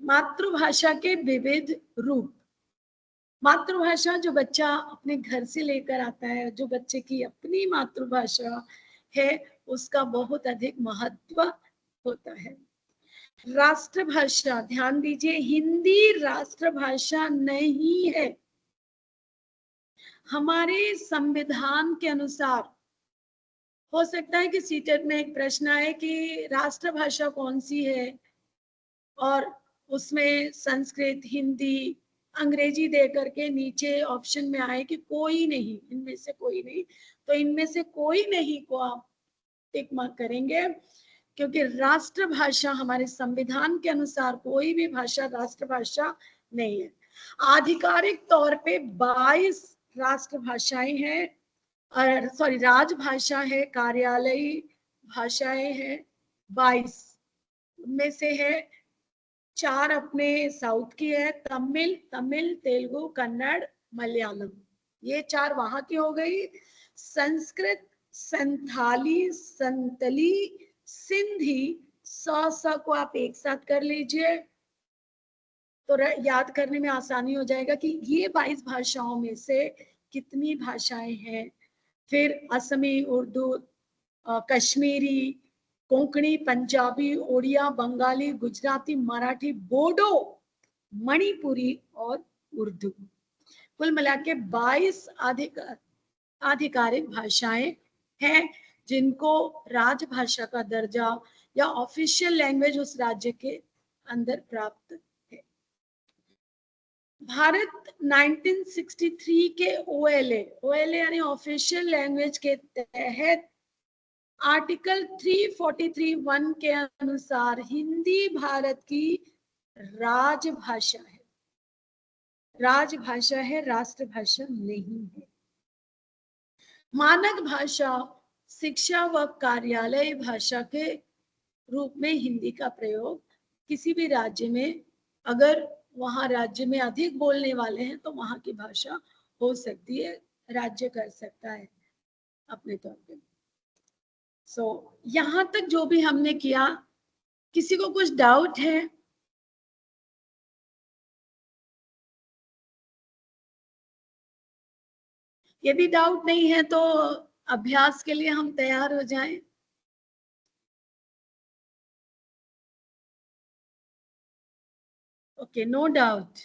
S1: मातृभाषा के विविध रूप। मातृभाषा जो बच्चा अपने घर से लेकर आता है, जो बच्चे की अपनी मातृभाषा है, उसका बहुत अधिक महत्व होता है। राष्ट्रभाषा, ध्यान दीजिए, हिंदी राष्ट्रभाषा नहीं है। हमारे संविधान के अनुसार, हो सकता है कि सीटेट में एक प्रश्न आए कि राष्ट्रभाषा कौन सी है, और उसमें संस्कृत, हिंदी, अंग्रेजी दे करके नीचे ऑप्शन में आए कि कोई नहीं, इनमें से कोई नहीं, तो इनमें से कोई नहीं को आप टिक मार्क करेंगे, क्योंकि राष्ट्रभाषा हमारे संविधान के अनुसार कोई भी भाषा राष्ट्रभाषा नहीं है। आधिकारिक तौर पे 22 राष्ट्रभाषाएं हैं, और सॉरी राजभाषा है, कार्यालयी भाषाएं हैं 22, उनमें से है 4 अपने साउथ की है, तमिल, तेलुगु, कन्नड़, मलयालम, ये 4 वहां की हो गई। संस्कृत, संथाली, संतली, सिंधी, सा को आप एक साथ कर लीजिए तो याद करने में आसानी हो जाएगा कि ये 22 भाषाओं में से कितनी भाषाएं हैं। फिर असमी, उर्दू, कश्मीरी, कोंकणी, पंजाबी, ओडिया, बंगाली, गुजराती, मराठी, बोडो, मणिपुरी और उर्दू, कुल मिला के 22 आधिकारिक भाषाएं हैं जिनको राजभाषा का दर्जा या ऑफिशियल लैंग्वेज उस राज्य के अंदर प्राप्त है। भारत 1963 के OLA यानी ऑफिशियल लैंग्वेज के तहत आर्टिकल 343(1) के अनुसार हिंदी भारत की राजभाषा है। राजभाषा है, राष्ट्रभाषा नहीं है। मानक भाषा, शिक्षा व कार्यालय भाषा के रूप में हिंदी का प्रयोग किसी भी राज्य में, अगर वहां राज्य में अधिक बोलने वाले हैं तो वहां की भाषा हो सकती है, राज्य कर सकता है अपने तौर पे। यहां तक जो भी हमने किया, किसी को कुछ डाउट है? यदि डाउट नहीं है तो अभ्यास के लिए हम तैयार हो जाएं। Okay, no doubt.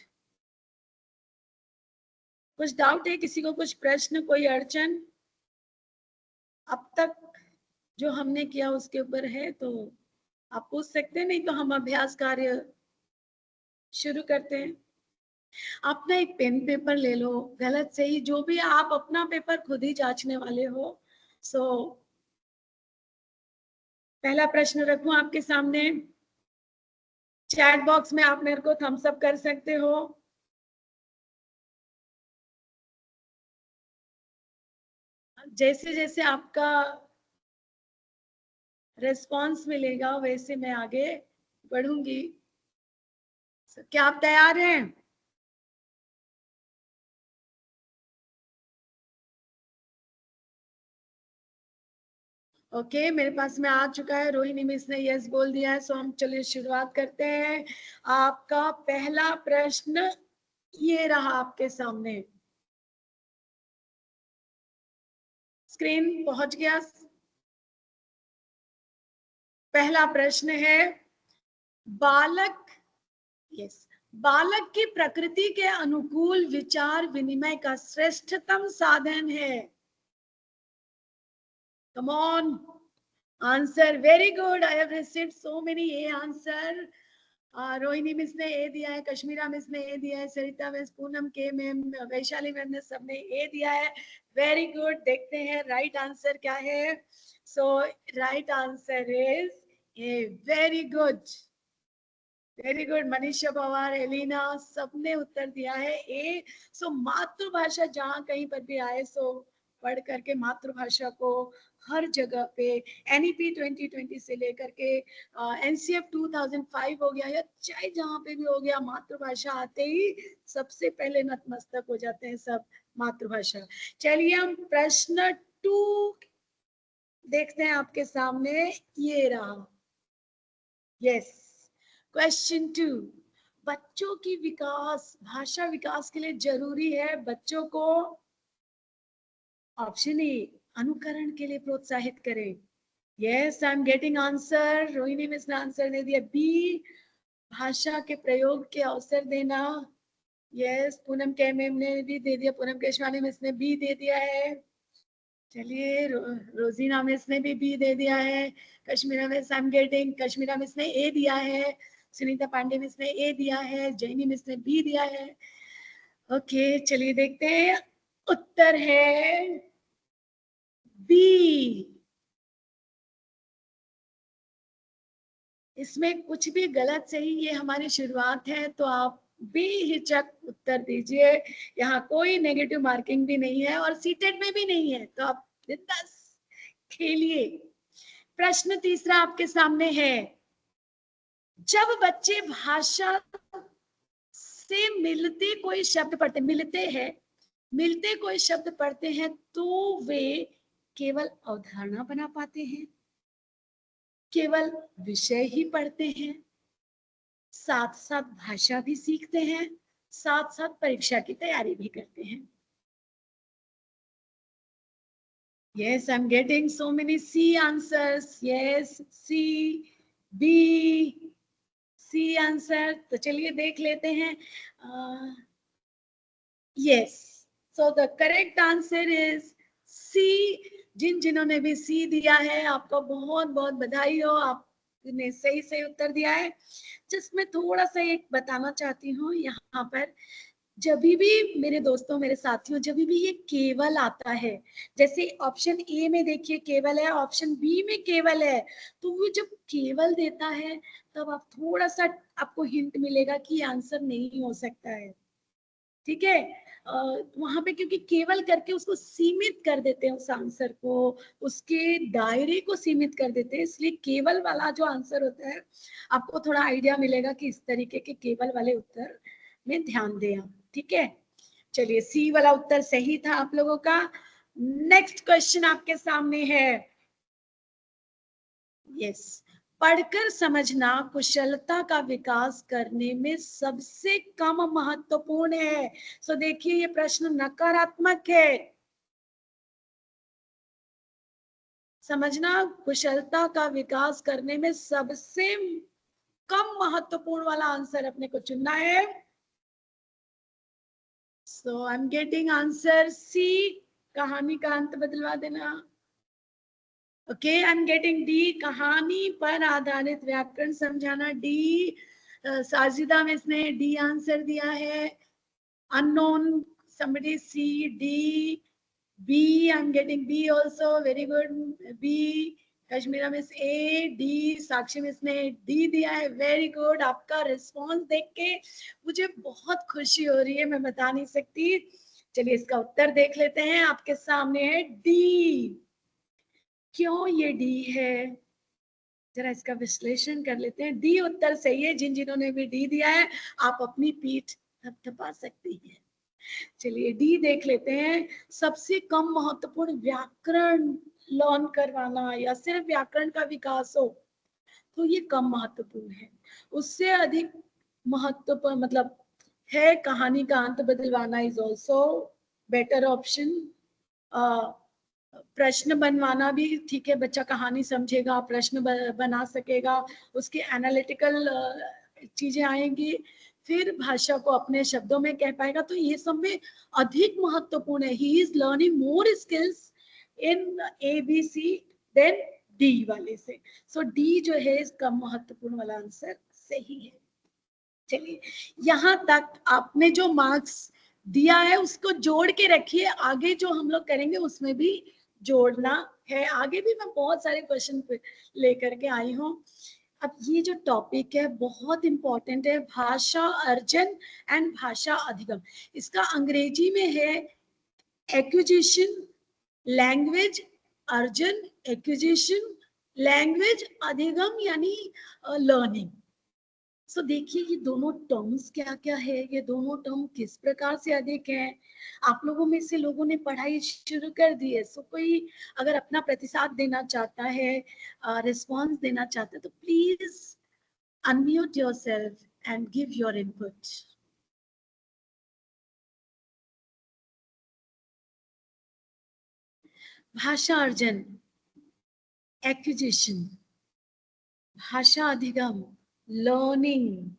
S1: कुछ डाउट है किसी को, कुछ प्रश्न, कोई अड़चन अब तक जो हमने किया उसके ऊपर है तो आप पूछ सकते हैं, नहीं तो हम अभ्यास कार्य शुरू करते हैं। अपना एक पेन पेपर ले लो, गलत सही जो भी, आप अपना पेपर खुद ही जांचने वाले हो। पहला प्रश्न रखूं आपके सामने, चैट बॉक्स में आप मेरे को थम्स अप कर सकते हो। जैसे जैसे आपका रेस्पॉन्स मिलेगा वैसे मैं आगे बढ़ूंगी। क्या आप तैयार हैं? ओके, मेरे पास में आ चुका है, रोहिणी मिस ने यस बोल दिया है। सो हम चलिए शुरुआत करते हैं। आपका पहला प्रश्न ये रहा आपके सामने, स्क्रीन पहुंच गया। पहला प्रश्न है, बालक की प्रकृति के अनुकूल विचार विनिमय का श्रेष्ठतम साधन है। Come on, answer very good. I have received so many A answer. Rohini miss ने ए दिया है, कश्मीरा मिस ने ए दिया है, सरिता मिस, पूनम के मैम, वैशाली मैम ने सबने ए दिया है. Very good. देखते हैं राइट आंसर क्या है. So right answer is A. Very good, very good. Manisha Pawar, Elina, सबने उत्तर दिया है ए. सो मातृभाषा जहाँ कहीं पर भी आए सो पढ़ करके मातृभाषा को हर जगह पे एनईपी 2020 से लेकर के एनसीएफ 2005 हो गया या चाहे जहाँ पे भी हो गया, मातृभाषा आते ही सबसे पहले नतमस्तक हो जाते हैं सब मातृभाषा. चलिए हम प्रश्न 2 देखते हैं आपके सामने. ये रहा. Yes, question 2. बच्चों की विकास, भाषा विकास के लिए जरूरी है बच्चों को ऑप्शन ए अनुकरण के लिए प्रोत्साहित करें. Yes, I am getting answer. Rohini miss ने आंसर दे दिया. बी, भाषा के प्रयोग के अवसर देना. यस, पूनम के मैम ने भी दे दिया. पूनम केशवानी मिस ने बी दे दिया है. चलिए रोजीना मिस ने भी बी दे दिया है. Kashmira miss, I am getting, Kashmira miss ने ए दिया है. सुनीता पांडे मिस ने ए दिया है. जैनी मिस ने बी दिया है. ओके, चलिए देखते हैं. उत्तर है बी. इसमें कुछ भी गलत सही, ये हमारी शुरुआत है तो आप बेहिचक उत्तर दीजिए. यहाँ कोई नेगेटिव मार्किंग भी नहीं है और सीटेड में भी नहीं है, तो आप बिंदास खेलिए. प्रश्न 3 आपके सामने है. जब बच्चे भाषा से मिलते कोई शब्द पढ़ते, मिलते कोई शब्द पढ़ते हैं तो वे केवल अवधारणा बना पाते हैं, केवल विषय ही पढ़ते हैं, साथ साथ भाषा भी सीखते हैं, साथ साथ परीक्षा की तैयारी भी करते हैं. Yes, I'm getting so many C answers. Yes, C, B, C answer. तो चलिए देख लेते हैं. Yes, so the correct answer is C. जिन्होंने भी C दिया है आपको बहुत बहुत बधाई हो, आपने सही उत्तर दिया है. जिसमें थोड़ा सा एक बताना चाहती हूँ यहाँ पर, जब भी मेरे दोस्तों, मेरे साथियों, जब भी ये केवल आता है, जैसे ऑप्शन ए में देखिए केवल है, ऑप्शन बी में केवल है, तो वो जब केवल देता है तब आप थोड़ा सा आपको हिंट मिलेगा कि आंसर नहीं हो सकता है. ठीक है, वहां पे क्योंकि केवल करके उसको सीमित कर देते हैं, उस आंसर को, उसके दायरे को सीमित कर देते हैं, इसलिए केवल वाला जो आंसर होता है आपको थोड़ा आइडिया मिलेगा कि इस तरीके के केवल वाले उत्तर में ध्यान दें आप. ठीक है, चलिए सी वाला उत्तर सही था आप लोगों का. नेक्स्ट क्वेश्चन आपके सामने है. यस, पढ़कर समझना कुशलता का विकास करने में सबसे कम महत्वपूर्ण है. सो देखिए ये प्रश्न नकारात्मक है. समझना कुशलता का विकास करने में सबसे कम महत्वपूर्ण वाला आंसर अपने को चुनना है. So I am getting answer C. कहानी का अंत बदलवा देना. Okay, I am getting D. कहानी पर आधारित व्याकरण समझाना. डी. साजिदा में इसने डी आंसर दिया है. Unknown somebody C. D. B, I am getting B also. Very good. B. Kashmira miss A. D. Sakshi miss ने डी दिया है. Very good. आपका रिस्पॉन्स देख के मुझे बहुत खुशी हो रही है, मैं बता नहीं सकती. चलिए इसका उत्तर देख लेते हैं. आपके सामने है डी. क्यों ये डी है, जरा इसका विश्लेषण कर लेते हैं. डी उत्तर सही है. जिन्होंने भी डी दिया है आप अपनी पीठ थपथपा सकती हैं. चलिए डी देख लेते हैं. सबसे कम महत्वपूर्ण व्याकरण लर्न करवाना या सिर्फ व्याकरण का विकास हो तो ये कम महत्वपूर्ण है. उससे अधिक महत्वपूर्ण मतलब है कहानी का अंत बदलवाना इज ऑल्सो बेटर ऑप्शन. प्रश्न बनवाना भी ठीक है, बच्चा कहानी समझेगा, प्रश्न बना सकेगा, उसकी एनालिटिकल चीजें आएंगी, फिर भाषा को अपने शब्दों में कह पाएगा, तो ये सब में अधिक महत्वपूर्ण है. He is learning more skills in ABC then D वाले से। सो डी जो है इसका महत्वपूर्ण वाला आंसर सही है। चलिए, यहाँ तक आपने जो मार्क्स दिया है उसको जोड़ के रखिए, आगे जो हम लोग करेंगे उसमें भी जोड़ना है। आगे भी मैं बहुत सारे क्वेश्चन लेकर के आई हूँ। अब ये जो टॉपिक है बहुत इंपॉर्टेंट है, भाषा अर्जन एंड भाषा अधिगम। इसका अंग्रेजी में है एक्विजिशन, लैंग्वेज अर्जन, एक्विजिशन, लैंग्वेज अधिगम यानी लर्निंग। सो देखिए ये दोनों टर्म्स क्या क्या है, ये दोनों टर्म किस प्रकार से अधिक है। आप लोगों में से लोगों ने पढ़ाई शुरू कर दी है, सो कोई अगर अपना प्रतिसाद देना चाहता है, रिस्पॉन्स देना चाहता है, तो please unmute yourself and give your input. भाषा अर्जन, एक्विजिशन, भाषा अधिगम, लर्निंग।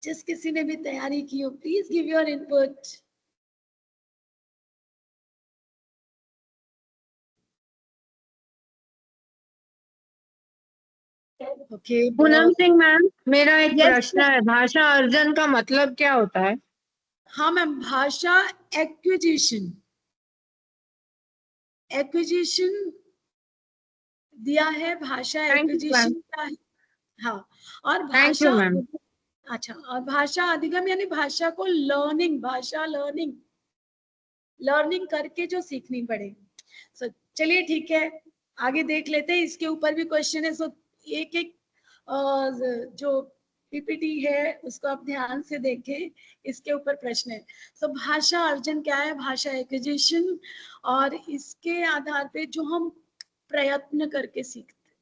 S1: जिस किसी ने भी तैयारी की हो please give your input. Okay,
S7: Poonam Singh ma'am, मेरा एक
S1: Yes,
S7: प्रश्न है, भाषा अर्जन का मतलब क्या होता है?
S1: हाँ मैम, भाषा एक्विजिशन, एक्विजिशन दिया है, भाषा
S7: Thank you,
S1: एक्विजिशन
S7: ma'am.
S1: का है। हाँ, और
S7: Thank you,
S1: भाषा,
S7: ma'am.
S1: अच्छा, और भाषा अधिगम यानी भाषा को लर्निंग, भाषा लर्निंग, लर्निंग करके जो सीखनी पड़े। सो चलिए ठीक है, आगे देख लेते हैं, इसके ऊपर भी क्वेश्चन है। सो एक एक जो पीपीटी है उसको आप ध्यान से देखें, इसके ऊपर प्रश्न है। सो भाषा अर्जन क्या है? भाषा एक्विजिशन, और इसके आधार पे जो हम प्रयत्न करके सीखते,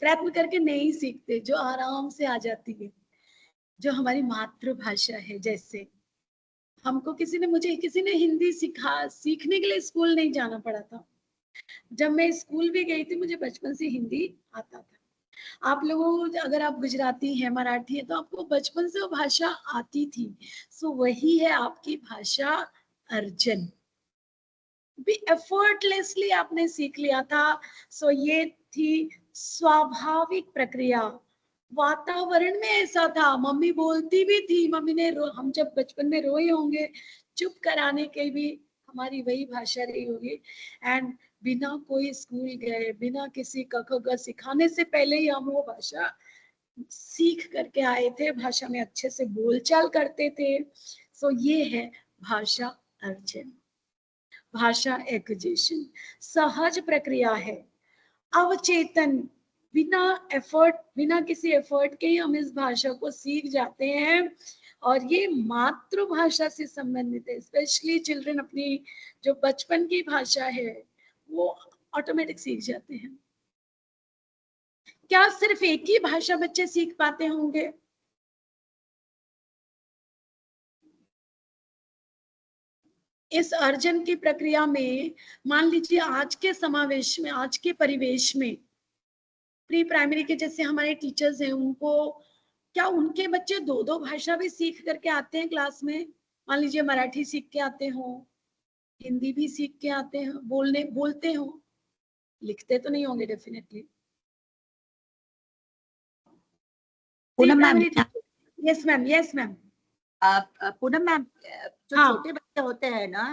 S1: प्रयत्न करके नहीं सीखते, जो आराम से आ जाती है, जो हमारी मातृभाषा है। जैसे हमको किसी ने हिंदी सीखने के लिए स्कूल नहीं जाना पड़ा था। जब मैं स्कूल भी गई थी मुझे बचपन से हिंदी आता था। आप लोगों, अगर आप गुजराती हैं, मराठी है, तो आपको बचपन से वो भाषा आती थी। सो वही है आपकी भाषा अर्जन, भी एफर्टलेसली आपने सीख लिया था। सो ये थी स्वाभाविक प्रक्रिया, वातावरण में ऐसा था। मम्मी बोलती भी थी, मम्मी ने हम जब बचपन में रोए होंगे चुप कराने के भी हमारी वही भाषा रही होगी। एंड बिना कोई स्कूल गए, बिना किसी क ख ग सिखाने से पहले ही हम वो भाषा सीख करके आए थे, भाषा में अच्छे से बोलचाल करते थे। सो ये है भाषा अर्जन, भाषा एक्विजिशन। सहज प्रक्रिया है, अवचेतन, बिना एफर्ट, बिना किसी एफर्ट के ही हम इस भाषा को सीख जाते हैं। और ये मातृभाषा से संबंधित है। स्पेशली चिल्ड्रन अपनी जो बचपन की भाषा है वो ऑटोमेटिक सीख जाते हैं। क्या सिर्फ एक ही भाषा बच्चे सीख पाते होंगे? इस अर्जन की प्रक्रिया में मान लीजिए आज के समावेश में, आज के परिवेश में, प्री प्राइमरी के जैसे हमारे टीचर्स हैं, उनको क्या उनके बच्चे दो दो भाषा भी सीख करके आते हैं क्लास में? मान लीजिए मराठी सीख के आते हो, हिंदी भी सीख के आते हैं, बोलते हो, लिखते तो नहीं होंगे definitely.
S8: Poonam ma'am,
S1: yes ma'am, yes ma'am.
S8: Poonam ma'am, जो
S1: हाँ,
S8: छोटे बच्चे होते हैं ना,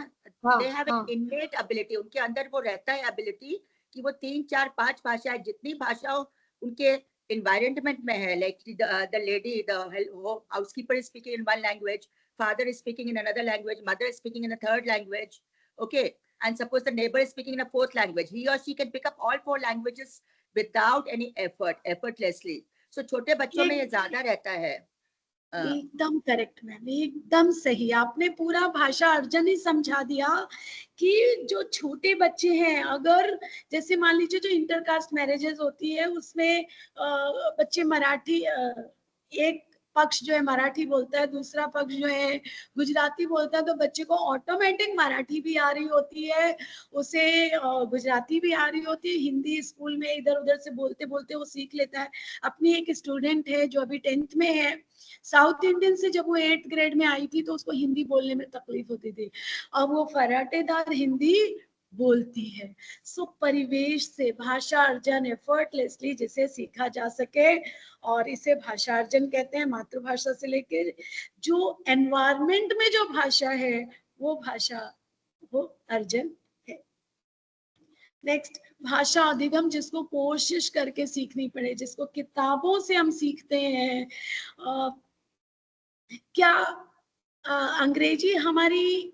S1: हाँ,
S8: दे हैव
S1: हाँ,
S8: एन इननेट एबिलिटी, उनके अंदर वो रहता है एबिलिटी कि वो 3, 4, 5 भाषाएं, जितनी भाषा उनके एनवायरनमेंट में है, like the lady, the housekeeper is speaking in one language, father is speaking in another language, mother is speaking in a third language, okay, and suppose the neighbor is speaking in a fourth language, he or she can pick up all 4 languages without any effort, effortlessly. So छोटे बच्चों में ये ज्यादा रहता है।
S1: एकदम correct ma'am, एकदम सही। आपने पूरा भाषा अर्जन ही समझा दिया कि जो छोटे बच्चे हैं, अगर जैसे मान लीजिए जो इंटरकास्ट मैरिजेस होती है उसमें बच्चे मराठी, एक पक्ष जो है मराठी बोलता है, दूसरा पक्ष जो है गुजराती बोलता है, तो बच्चे को ऑटोमेटिक मराठी भी आ रही होती है, उसे गुजराती भी आ रही होती है, हिंदी स्कूल में इधर उधर से बोलते बोलते वो सीख लेता है। अपनी एक स्टूडेंट है जो अभी 10th में है, साउथ इंडियन से, जब वो 8th ग्रेड में आई थी तो उसको हिंदी बोलने में तकलीफ होती थी। अब वो फराटेदार हिंदी बोलती है। सो परिवेश से भाषा अर्जन एफर्टलेसली जिसे सीखा जा सके, और इसे भाषा अर्जन कहते हैं। मातृभाषा से लेकर जो एनवायरमेंट में जो भाषा है वो भाषा वो अर्जन है। नेक्स्ट, भाषा अधिगम जिसको कोशिश करके सीखनी पड़े, जिसको किताबों से हम सीखते हैं। क्या अंग्रेजी हमारी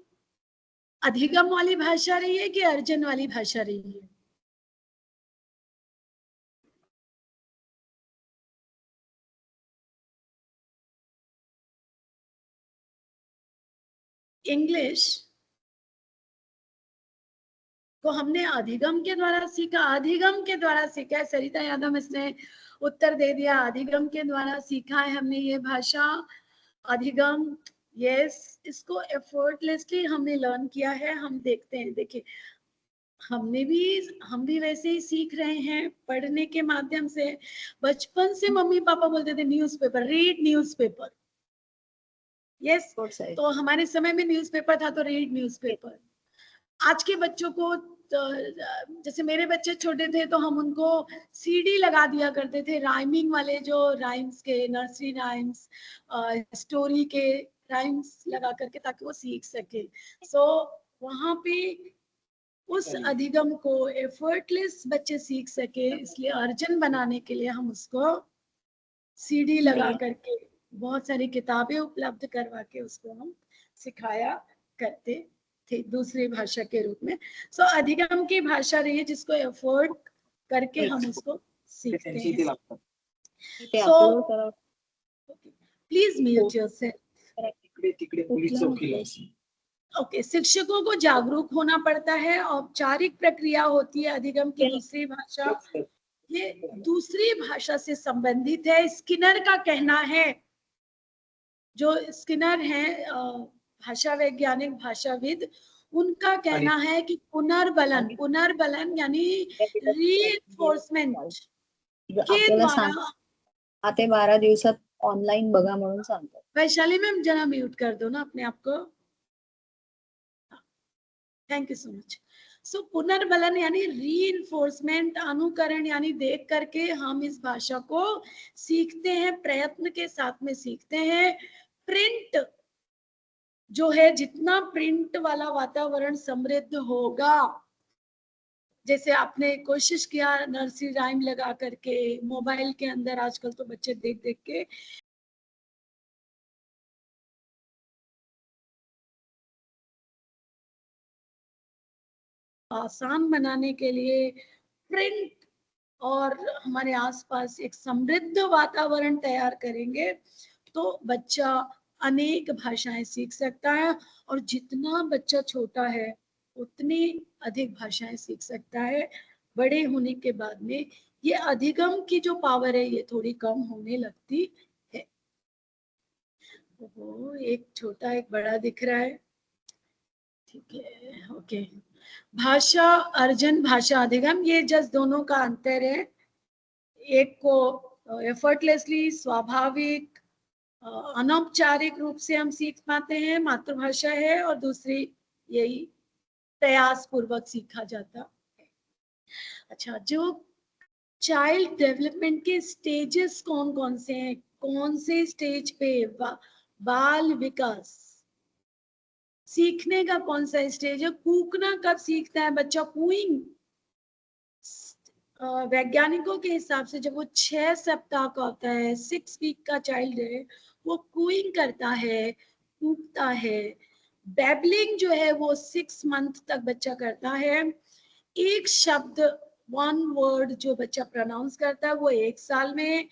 S1: अधिगम वाली भाषा रही है कि अर्जन वाली भाषा रही है? इंग्लिश को हमने अधिगम के द्वारा सीखा, अधिगम के द्वारा सीखा है। सरिता यादव इसने उत्तर दे दिया, अधिगम के द्वारा सीखा है हमने ये भाषा। अधिगम, यस, इसको एफर्टलेसली हमने लर्न किया है। हम देखते हैं, देखिए हम भी वैसे ही सीख रहे हैं पढ़ने के माध्यम से। बचपन से मम्मी पापा बोलते थे न्यूज़पेपर, रीड न्यूज़पेपर। यस, तो हमारे समय में न्यूज़पेपर था तो रीड न्यूज़पेपर। आज के बच्चों को जैसे मेरे बच्चे छोटे थे तो हम उनको सीडी लगा दिया करते थे, राइमिंग वाले, जो राइम्स के, नर्सरी राइम्स, स्टोरी के राइम्स लगा करके, ताकि वो सीख सके। सो वहां पे उस अधिगम को एफर्टलेस बच्चे सीख सके, इसलिए अर्जन बनाने के लिए हम उसको सीडी लगा करके, बहुत सारी किताबें उपलब्ध करवा के उसको हम सिखाया करते थे दूसरी भाषा के रूप में। सो अधिगम की भाषा रही है जिसको एफर्ट करके हम उसको सीखते हैं। So please mute yourself. Okay, शिक्षकों को जागरूक होना पड़ता है। औपचारिक प्रक्रिया होती है अधिगम की दूसरी भाषा, ये दूसरी भाषा से संबंधित है। स्किनर का कहना है, जो स्किनर हैं भाषा वैज्ञानिक, भाषाविद, उनका कहना है कि पुनर्बलन, पुनर्बलन यानी रीइन्फोर्समेंट के द्वारा।
S5: आते 12 दिवसात ऑनलाईन बघा म्हणून सांगतात।
S1: वैशाली मैम जरा म्यूट कर दो ना अपने आप को। Thank you so much. So पुनर्बलन यानी रीइन्फोर्समेंट, अनुकरण यानी देख करके हम इस भाषा को सीखते हैं, प्रयत्न के साथ में सीखते हैं। प्रिंट जो है, जितना प्रिंट वाला वातावरण समृद्ध होगा, जैसे आपने कोशिश किया नर्सरी राइम लगा करके मोबाइल के अंदर, आजकल तो बच्चे देख देख के आसान बनाने के लिए प्रिंट और हमारे आसपास एक समृद्ध वातावरण तैयार करेंगे तो बच्चा अनेक भाषाएं सीख सकता है। और जितना बच्चा छोटा है उतनी अधिक भाषाएं सीख सकता है। बड़े होने के बाद में ये अधिगम की जो पावर है ये थोड़ी कम होने लगती है। वो एक छोटा एक बड़ा दिख रहा है, ठीक है, ओके। भाषा अर्जन, भाषा अधिगम, ये जस्ट दोनों का अंतर है। एक को एफर्टलेसली, स्वाभाविक, अनौपचारिक रूप से हम सीख पाते हैं, मातृभाषा है, और दूसरी यही प्रयास पूर्वक सीखा जाता है। अच्छा, जो चाइल्ड डेवलपमेंट के स्टेजेस कौन कौन से हैं, कौन से स्टेज पे? बाल विकास, सीखने का कौन सा स्टेज है? कूकना कब सीखता है बच्चा? कूइंग, वैज्ञानिकों के हिसाब से जब वो 6 सप्ताह का होता है, 6 वीक का चाइल्ड है, वो कूइंग करता है, कूकता है। बैबलिंग जो है वो 6 मंथ तक बच्चा करता है। एक शब्द, 1 वर्ड जो बच्चा प्रोनाउंस करता है वो 1 साल में।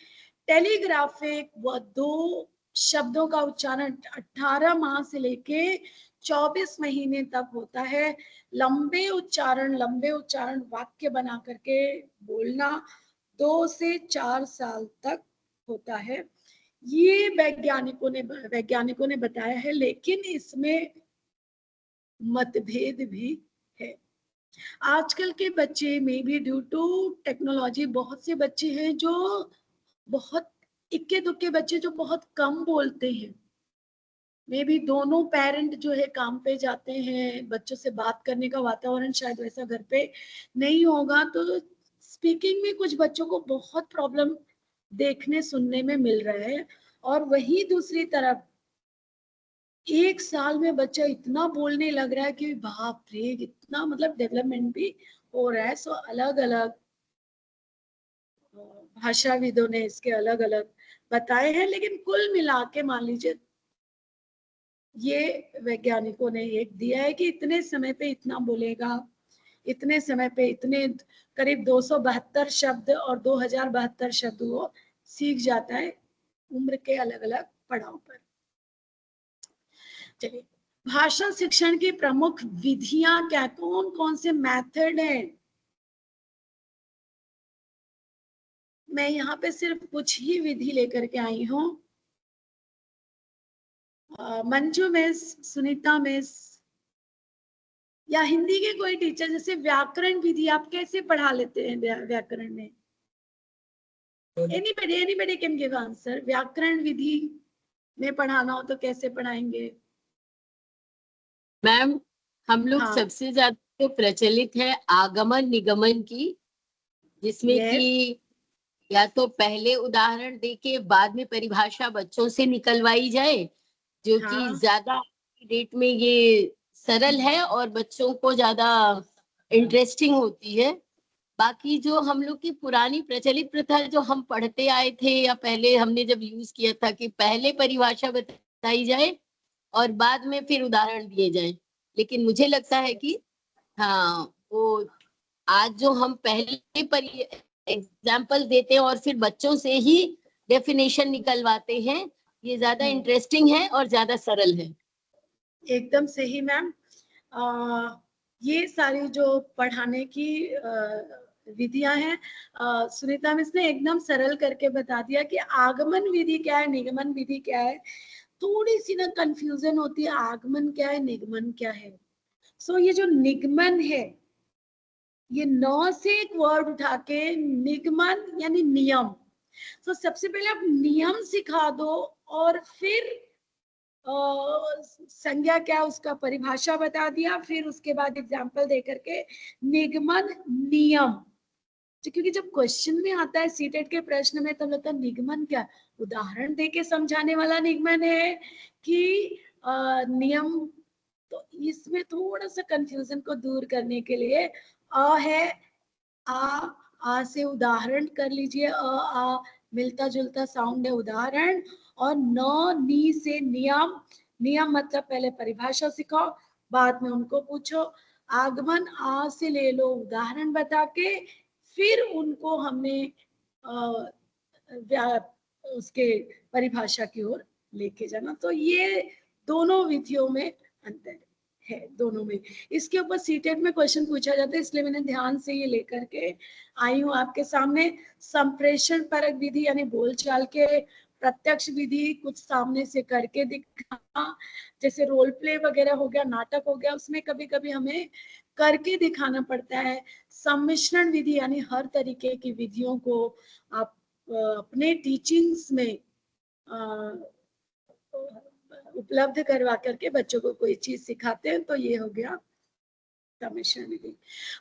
S1: टेलीग्राफिक, वो 2 शब्दों का उच्चारण 18 माह से लेके 24 महीने तक होता है। लंबे उच्चारण वाक्य बना करके बोलना 2 से 4 साल तक होता है। ये वैज्ञानिकों ने बताया है, लेकिन इसमें मतभेद भी है। आजकल के बच्चे में भी ड्यू टू टेक्नोलॉजी, बहुत से बच्चे हैं जो बहुत इक्के दुक्के बच्चे जो बहुत कम बोलते हैं, मे भी दोनों पेरेंट जो है काम पे जाते हैं, बच्चों से बात करने का वातावरण शायद वैसा घर पे नहीं होगा, तो स्पीकिंग में कुछ बच्चों को बहुत प्रॉब्लम देखने सुनने में मिल रहा है। और वही दूसरी तरफ 1 साल में बच्चा इतना बोलने लग रहा है कि बाप रे, इतना मतलब डेवलपमेंट भी हो रहा है। सो अलग अलग भाषाविदों ने इसके अलग अलग बताए हैं, लेकिन कुल मिला के मान लीजिए ये वैज्ञानिकों ने एक दिया है कि इतने समय पे इतना बोलेगा, इतने समय पे इतने करीब 272 शब्द और 2072 शब्द वो सीख जाता है उम्र के अलग अलग पड़ाव पर। चलिए, भाषा शिक्षण की प्रमुख विधियां क्या, कौन कौन से मेथड हैं? मैं यहाँ पे सिर्फ कुछ ही विधि लेकर के आई हूँ। मंजू मिस, सुनीता मिस, या हिंदी के कोई टीचर, जैसे व्याकरण विधि आप कैसे पढ़ा लेते हैं व्याकरण में? Anybody can give answer. व्याकरण विधि में पढ़ाना हो तो कैसे पढ़ाएंगे?
S4: मैम, हम लोग
S1: हाँ।
S4: सबसे ज्यादा प्रचलित है आगमन निगमन की, जिसमें
S1: Yes.
S4: कि या तो पहले उदाहरण देके बाद में परिभाषा बच्चों से निकलवाई जाए, जो कि
S1: हाँ।
S4: ज्यादा डेट में ये सरल है और बच्चों को ज्यादा इंटरेस्टिंग होती है। बाकी जो हम लोग की पुरानी प्रचलित प्रथा जो हम पढ़ते आए थे या पहले हमने जब यूज किया था कि पहले परिभाषा बताई जाए और बाद में फिर उदाहरण दिए जाए, लेकिन मुझे लगता है कि हाँ, वो आज जो हम पहले एग्जाम्पल देते हैं और फिर बच्चों से ही डेफिनेशन निकलवाते हैं, ये ज्यादा इंटरेस्टिंग है और ज्यादा सरल है।
S1: एकदम सही मैम। ये सारी जो पढ़ाने की विधियां हैं, सुनीता मिस ने एकदम सरल करके बता दिया कि आगमन विधि क्या है, निगमन विधि क्या है। थोड़ी सी ना कंफ्यूजन होती है, आगमन क्या है, निगमन क्या है। सो ये जो निगमन है, ये नौ से एक वर्ड उठा के निगमन यानी नियम। तो सबसे पहले आप नियम सिखा दो और फिर संज्ञा क्या उसका परिभाषा बता दिया, फिर उसके बाद एग्जाम्पल दे करके निगमन नियम। तो क्योंकि जब क्वेश्चन में आता है सीटेट के प्रश्न में, तब लगता है निगमन क्या, उदाहरण दे के समझाने वाला निगमन है कि नियम। तो इसमें थोड़ा सा कंफ्यूजन को दूर करने के लिए अ है, आ से उदाहरण कर लीजिए, आ मिलता जुलता साउंड है, उदाहरण। और न नी से नियम, नियम मतलब पहले परिभाषा सिखाओ, बाद में उनको पूछो। आगमन आ से ले लो उदाहरण बता के, फिर उनको हमने उसके परिभाषा की ओर लेके जाना। तो ये दोनों विधियों में अंतर है, दोनों में। इसके ऊपर सीटेट में क्वेश्चन पूछा जाता है, इसलिए मैंने ध्यान से ये लेकर के आई हूँ आपके सामने। संप्रेषण परक विधि यानी बोलचाल के प्रत्यक्ष विधि, कुछ सामने से करके दिखाना, जैसे रोल प्ले वगैरह हो गया, नाटक हो गया, उसमें कभी कभी हमें करके दिखाना पड़ता है। सम्मिश्रण विधि यानी हर तरीके की विधियों को आप अपने टीचिंग्स में उपलब्ध करवा करके बच्चों को कोई चीज सिखाते हैं, तो ये हो गया सम्मिश्रण विधि।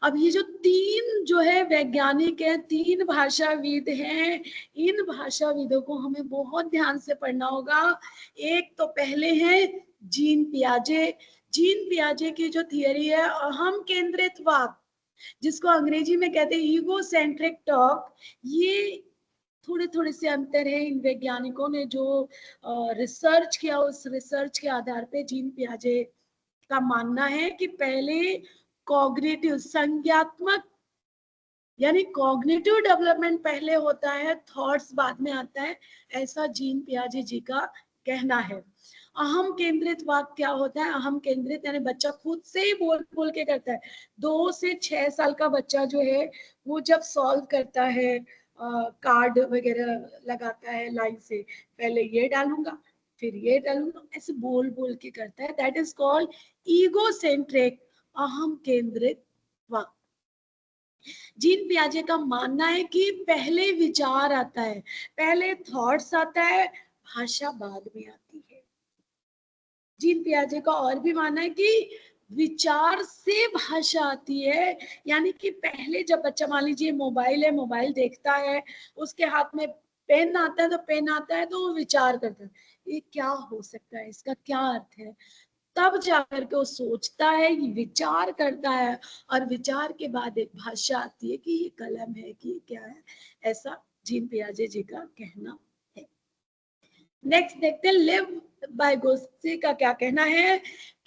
S1: अब ये जो तीन जो है वैज्ञानिक है, तीन भाषाविद हैं, इन भाषाविदों को हमें बहुत ध्यान से पढ़ना होगा। एक तो पहले है जीन पियाजे। जीन पियाजे की जो थियरी है अहम केंद्रित वाद, जिसको अंग्रेजी में कहते हैं ईगो सेंट्रिक टॉक, ये थोड़े थोड़े से अंतर है। इन वैज्ञानिकों ने जो रिसर्च किया, उस रिसर्च के आधार पे जीन पियाजे का मानना है कि पहले कॉग्निटिव संज्ञात्मक यानी कॉग्निटिव डेवलपमेंट पहले होता है, थॉट्स बाद में आता है, ऐसा जीन पियाजे जी का कहना है। अहम केंद्रित वाक्य क्या होता है? अहम केंद्रित यानी बच्चा खुद से ही बोल बोल के करता है। 2 से 6 साल का बच्चा जो है वो जब सॉल्व करता है, कार्ड वगैरह लगाता है लाइन से, पहले ये डालूंगा फिर ये डालूंगा, ऐसे बोल बोल के करता है। That is called ego centric, अहम केंद्रित वाक्य। जीन पियाजे का मानना है कि पहले विचार आता है, पहले थॉट्स आता है, भाषा बाद में आती है। जीन पियाजे का और भी मानना है कि विचार से भाषा आती है, यानी कि पहले जब बच्चा, मान लीजिए मोबाइल है, मोबाइल देखता है, उसके हाथ में पेन आता है, तो पेन आता है तो वो विचार करता है, ये क्या हो सकता है, इसका क्या अर्थ है, तब जाकर के वो सोचता है, विचार करता है, और विचार के बाद एक भाषा आती है कि ये कलम है कि ये क्या है, ऐसा जीन पियाजे जी का कहना है। नेक्स्ट देखते हैं लिव वाइगोत्स्की का क्या कहना है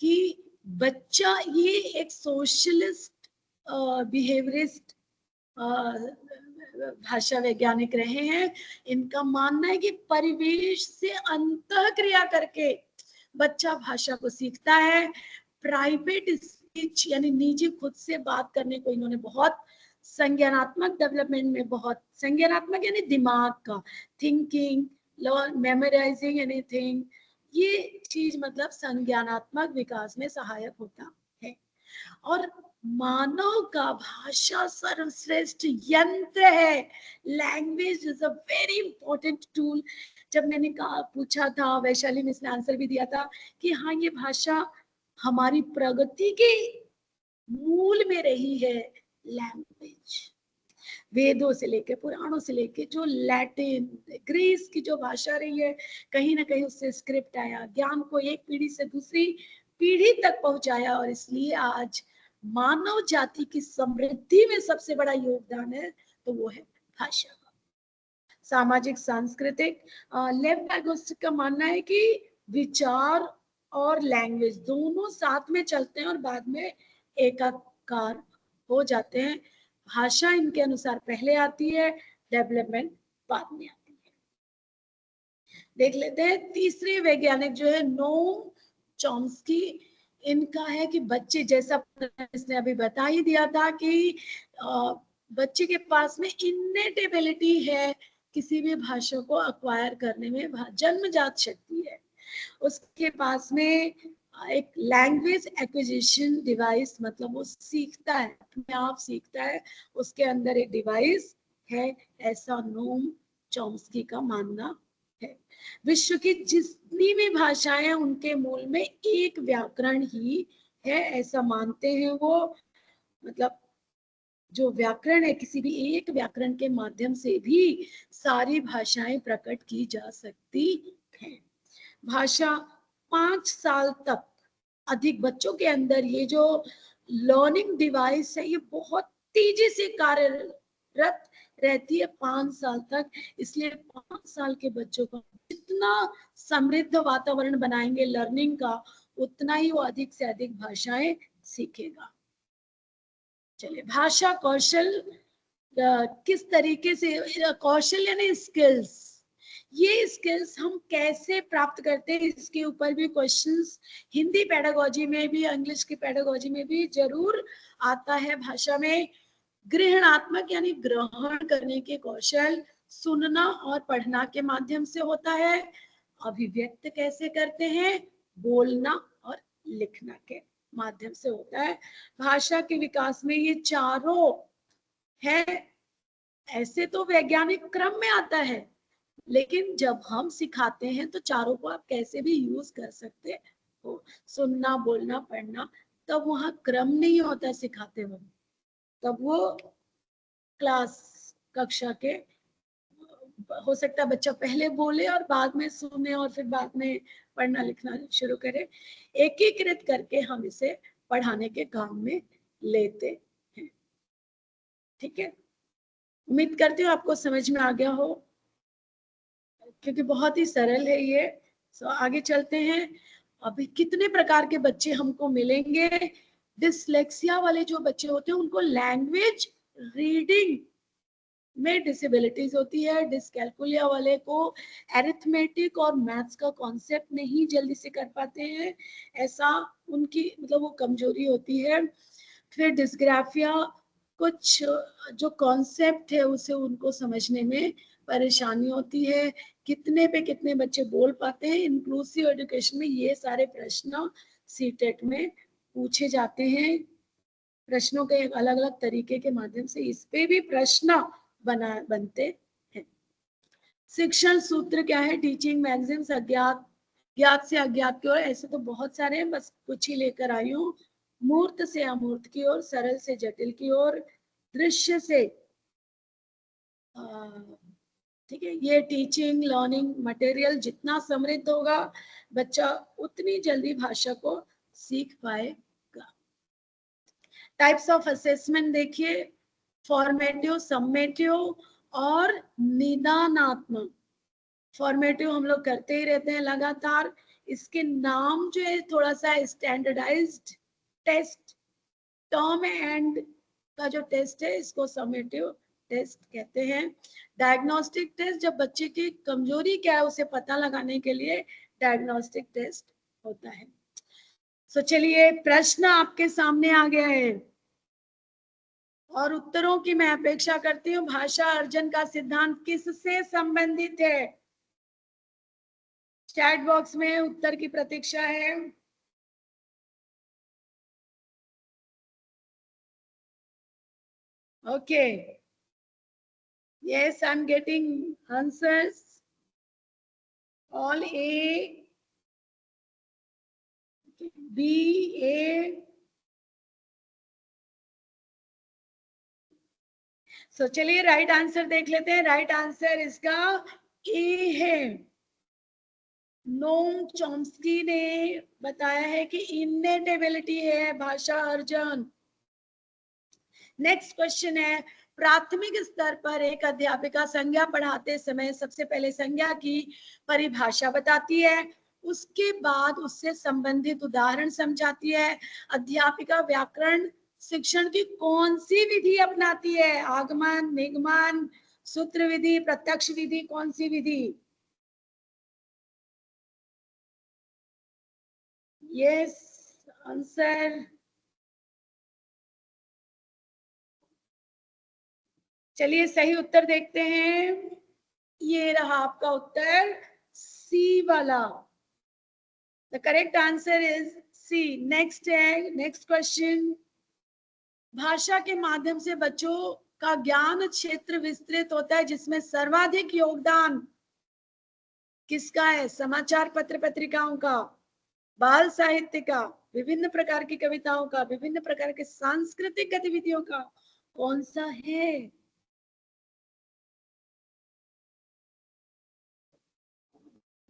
S1: कि बच्चा, ये एक सोशलिस्ट बिहेवियरिस्ट भाषा वैज्ञानिक रहे हैं। इनका मानना है कि परिवेश से अंतः क्रिया करके बच्चा भाषा को सीखता है। प्राइवेट स्पीच यानी निजी खुद से बात करने को इन्होंने बहुत संज्ञानात्मक डेवलपमेंट में, बहुत संज्ञानात्मक यानी दिमाग का, थिंकिंग, मेमोराइजिंग एनीथिंग, ये चीज मतलब संज्ञानात्मक विकास में सहायक होता है। और मानव का भाषा सर्वश्रेष्ठ यंत्र है। Language is a very important tool. जब मैंने पूछा था, वैशाली मिस ने आंसर भी दिया था कि हाँ, ये भाषा हमारी प्रगति के मूल में रही है। लैंग्वेज वेदों से लेके, पुराणों से लेके, जो लैटिन, ग्रीस की जो भाषा रही है, कहीं ना कहीं उससे स्क्रिप्ट आया, ज्ञान को एक पीढ़ी से दूसरी पीढ़ी तक पहुंचाया, और इसलिए आज मानव जाति की समृद्धि में सबसे बड़ा योगदान है, तो वो है भाषा का। सामाजिक सांस्कृतिक, लेव वाइगोत्स्की का मानना है कि विचार और लैंग्वेज दोनों साथ में चलते हैं और बाद में एकाकार हो जाते हैं। भाषा इनके अनुसार पहले आती है, डेवलपमेंट बाद में आती है। देख लेते हैं तीसरे वैज्ञानिक जो है नोम चॉम्स्की। इनका है कि बच्चे, जैसा इसने अभी बता ही दिया था कि बच्चे के पास में इन्नेट एबिलिटी है किसी भी भाषा को अक्वायर करने में, जन्मजात शक्ति है उसके पास में। एक लैंग्वेज एक्विजिशन डिवाइस, मतलब वो सीखता है, अपने आप सीखता है, उसके अंदर एक डिवाइस है, ऐसा नोम चॉम्स्की का मानना है। विश्व की जितनी भी भाषाएं हैं उनके मूल में एक व्याकरण ही है, ऐसा मानते हैं वो। मतलब जो व्याकरण है, किसी भी एक व्याकरण के माध्यम से भी सारी भाषाएं प्रकट की जा सकती हैं। भाषा 5 साल तक अधिक बच्चों के अंदर ये जो लर्निंग डिवाइस है, ये बहुत तेजी से कार्यरत रहती है 5 साल तक। इसलिए 5 साल के बच्चों को जितना समृद्ध वातावरण बनाएंगे लर्निंग का, उतना ही वो अधिक से अधिक भाषाएं सीखेगा। चलिए, भाषा कौशल किस तरीके से, कौशल यानी स्किल्स, ये स्किल्स हम कैसे प्राप्त करते हैं, इसके ऊपर भी क्वेश्चंस हिंदी पेडागोजी में भी, इंग्लिश की पेडागोजी में भी जरूर आता है। भाषा में ग्रहणात्मक यानी ग्रहण करने के कौशल सुनना और पढ़ना के माध्यम से होता है। अभिव्यक्त कैसे करते हैं, बोलना और लिखना के माध्यम से होता है। भाषा के विकास में ये चारों है। ऐसे तो वैज्ञानिक क्रम में आता है, लेकिन जब हम सिखाते हैं तो चारों को आप कैसे भी यूज कर सकते हो, सुनना, बोलना, पढ़ना। तब वहां क्रम नहीं होता सिखाते वक्त, तब वो क्लास, कक्षा के, हो सकता है बच्चा पहले बोले और बाद में सुने और फिर बाद में पढ़ना लिखना शुरू करे। एकीकृत करके हम इसे पढ़ाने के काम में लेते हैं। ठीक है, उम्मीद करती हूँ आपको समझ में आ गया हो, क्योंकि बहुत ही सरल है ये। सो आगे चलते हैं। अभी कितने प्रकार के बच्चे हमको मिलेंगे। डिसलेक्सिया वाले जो बच्चे होते हैं उनको लैंग्वेज रीडिंग में डिसेबिलिटीज होती है। डिसकैलकुलिया वाले को एरिथमेटिक और मैथ्स का कॉन्सेप्ट नहीं जल्दी से कर पाते हैं, ऐसा उनकी मतलब वो कमजोरी होती है। फिर डिस्ग्राफिया, कुछ जो कॉन्सेप्ट है उसे उनको समझने में परेशानी होती है। कितने पे कितने बच्चे बोल पाते हैं। इंक्लूसिव एजुकेशन में ये सारे प्रश्न सीटेट में पूछे जाते हैं। प्रश्नों के अलग अलग तरीके के माध्यम से इस पे भी प्रश्न बनते हैं। शिक्षण सूत्र क्या है, टीचिंग मैगजीन्स, अज्ञात ज्ञात से अज्ञात की ओर, ऐसे तो बहुत सारे हैं, बस कुछ ही लेकर आई हूँ। मूर्त से अमूर्त की ओर, सरल से जटिल की ओर, दृश्य से ठीक है, ये टीचिंग लर्निंग मटेरियल जितना समृद्ध होगा बच्चा उतनी जल्दी भाषा को सीख पाएगा। टाइप्स ऑफ असेसमेंट देखिए, फॉर्मेटिव, समेटिव और निदानात्मक। फॉर्मेटिव हम लोग करते ही रहते हैं लगातार, इसके नाम जो है थोड़ा सा स्टैंडर्डाइज्ड टेस्ट, टर्म एंड का जो टेस्ट है इसको समेटिव टेस्ट कहते हैं। डायग्नोस्टिक टेस्ट, जब बच्चे की कमजोरी क्या है उसे पता लगाने के लिए डायग्नोस्टिक टेस्ट होता है। सो चलिए, प्रश्न आपके सामने आ गया है और उत्तरों की मैं अपेक्षा करती हूँ। भाषा अर्जन का सिद्धांत किससे संबंधित है? चैट बॉक्स में उत्तर की प्रतीक्षा है। Okay. Yes, I'm getting answers. All A, B, A. So चलिए राइट आंसर देख लेते हैं। राइट आंसर इसका ए है। नोम चॉम्स्की ने बताया है कि इननेट एबिलिटी है भाषा अर्जन। नेक्स्ट क्वेश्चन है, प्राथमिक स्तर पर एक अध्यापिका संज्ञा पढ़ाते समय सबसे पहले संज्ञा की परिभाषा बताती है, उसके बाद उससे संबंधित उदाहरण समझाती है। अध्यापिका व्याकरण शिक्षण की कौन सी विधि अपनाती है? आगमन, निगमन, सूत्र विधि, प्रत्यक्ष विधि, कौन सी विधि? Yes answer. चलिए सही उत्तर देखते हैं। ये रहा आपका उत्तर, सी वाला। The correct answer is C. Next है, नेक्स्ट क्वेश्चन, भाषा के माध्यम से बच्चों का ज्ञान क्षेत्र विस्तृत होता है जिसमें सर्वाधिक योगदान किसका है? समाचार पत्र पत्रिकाओं का, बाल साहित्य का, विभिन्न प्रकार की कविताओं का, विभिन्न प्रकार के सांस्कृतिक गतिविधियों का, कौन सा है?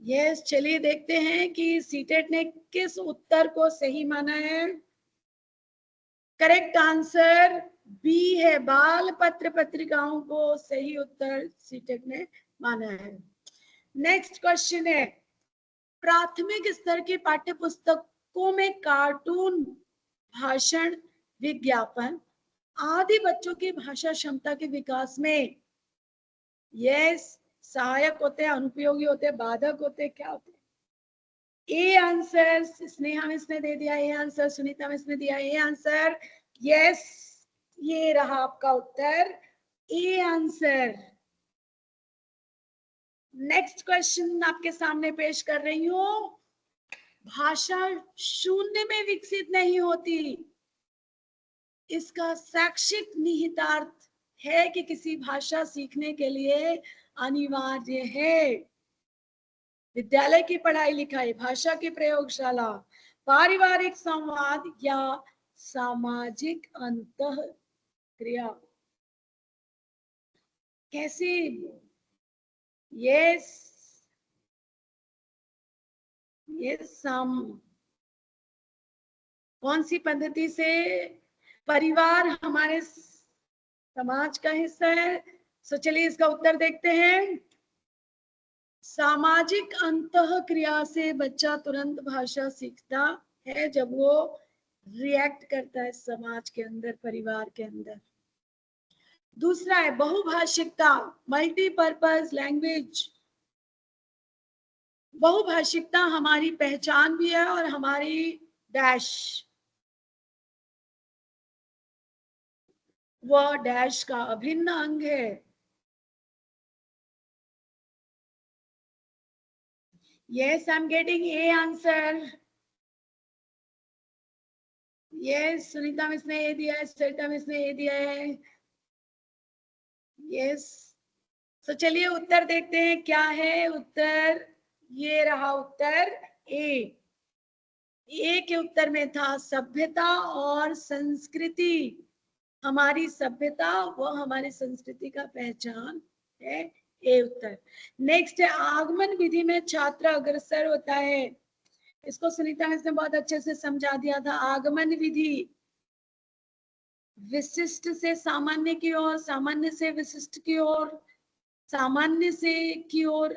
S1: यस, चलिए देखते हैं कि सीटेट ने किस उत्तर को सही माना है। करेक्ट आंसर बी है, बाल पत्र पत्रिकाओं को सही उत्तर सीटेट ने माना है। नेक्स्ट क्वेश्चन है, प्राथमिक स्तर की पाठ्य पुस्तकों में कार्टून, भाषण, विज्ञापन आदि बच्चों की भाषा क्षमता के विकास में यस सहायक होते हैं, अनुपयोगी होते हैं, बाधक होते हैं, क्या होते हैं? A answer. स्नेहा मिस ने दे दिया ए आंसर, सुनीता मिस ने दिया ए आंसर। यस, ये रहा आपका उत्तर, ए आंसर। नेक्स्ट क्वेश्चन आपके सामने पेश कर रही हूं, भाषा शून्य में विकसित नहीं होती, इसका शैक्षिक निहितार्थ है कि किसी भाषा सीखने के लिए अनिवार्य है विद्यालय की पढ़ाई लिखाई, भाषा की प्रयोगशाला, पारिवारिक संवाद या सामाजिक अंतःक्रिया। कैसे? यस यस, कौन सी पद्धति से? परिवार हमारे समाज का हिस्सा है। सो चलिए इसका उत्तर देखते हैं। सामाजिक अंतःक्रिया से बच्चा तुरंत भाषा सीखता है जब वो रिएक्ट करता है समाज के अंदर, परिवार के अंदर। दूसरा है बहुभाषिकता, मल्टीपर्पज लैंग्वेज। बहुभाषिकता हमारी पहचान भी है और हमारी डैश, वह डैश का अभिन्न अंग है। Yes, I'm getting A answer. Yes, Sunita miss ने ए दिया है, सरिता मिस ने ए दिया है। Yes. तो चलिए उत्तर देखते हैं क्या है उत्तर। ये रहा उत्तर, ए के उत्तर में था सभ्यता और संस्कृति। हमारी सभ्यता व हमारी संस्कृति का पहचान है, ए उत्तर। नेक्स्ट है आगमन विधि में छात्र अग्रसर होता है। इसको सुनीता मिस ने बहुत अच्छे से समझा दिया था। आगमन विधि विशिष्ट से सामान्य की ओर, सामान्य से विशिष्ट की ओर, सामान्य से की ओर,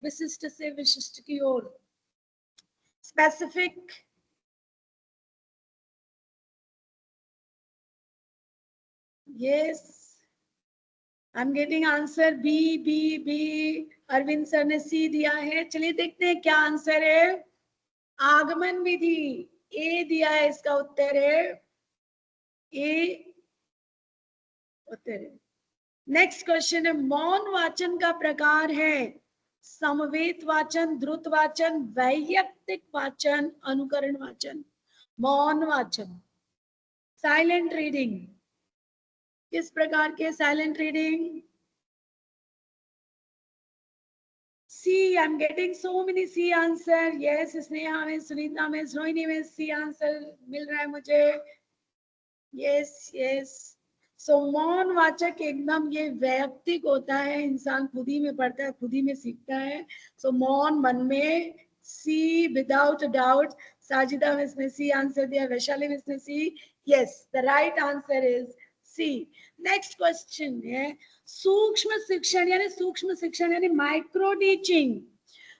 S1: विशिष्ट से विशिष्ट की ओर। Specific, yes, I am getting answer B. Arvind sir ने सी दिया है। चलिए देखते हैं क्या आंसर है। आगमन विधि ए दिया है, इसका उत्तर है ए उत्तर है। नेक्स्ट क्वेश्चन है मौन वाचन का प्रकार है समवेत वाचन, द्रुत वाचन, वैयक्तिक वाचन, अनुकरण वाचन। मौन वाचन, साइलेंट रीडिंग, किस प्रकार के silent reading? C, I am getting so many C answer. Yes, Sneha ma'am, Sunita में, रोहिणी में सी आंसर मिल रहा है मुझे। यस यस, सो मौन वाचक एकदम ये वैयक्तिक होता है, इंसान खुद ही में पढ़ता है, खुद ही में सीखता है। सो मौन मन में, सी विदाउट डाउट। साजिदा में इसने सी आंसर दिया, वैशाली में इसने C. Yes, the right answer is C. Next question है सूक्ष्म शिक्षण यानी माइक्रो टीचिंग।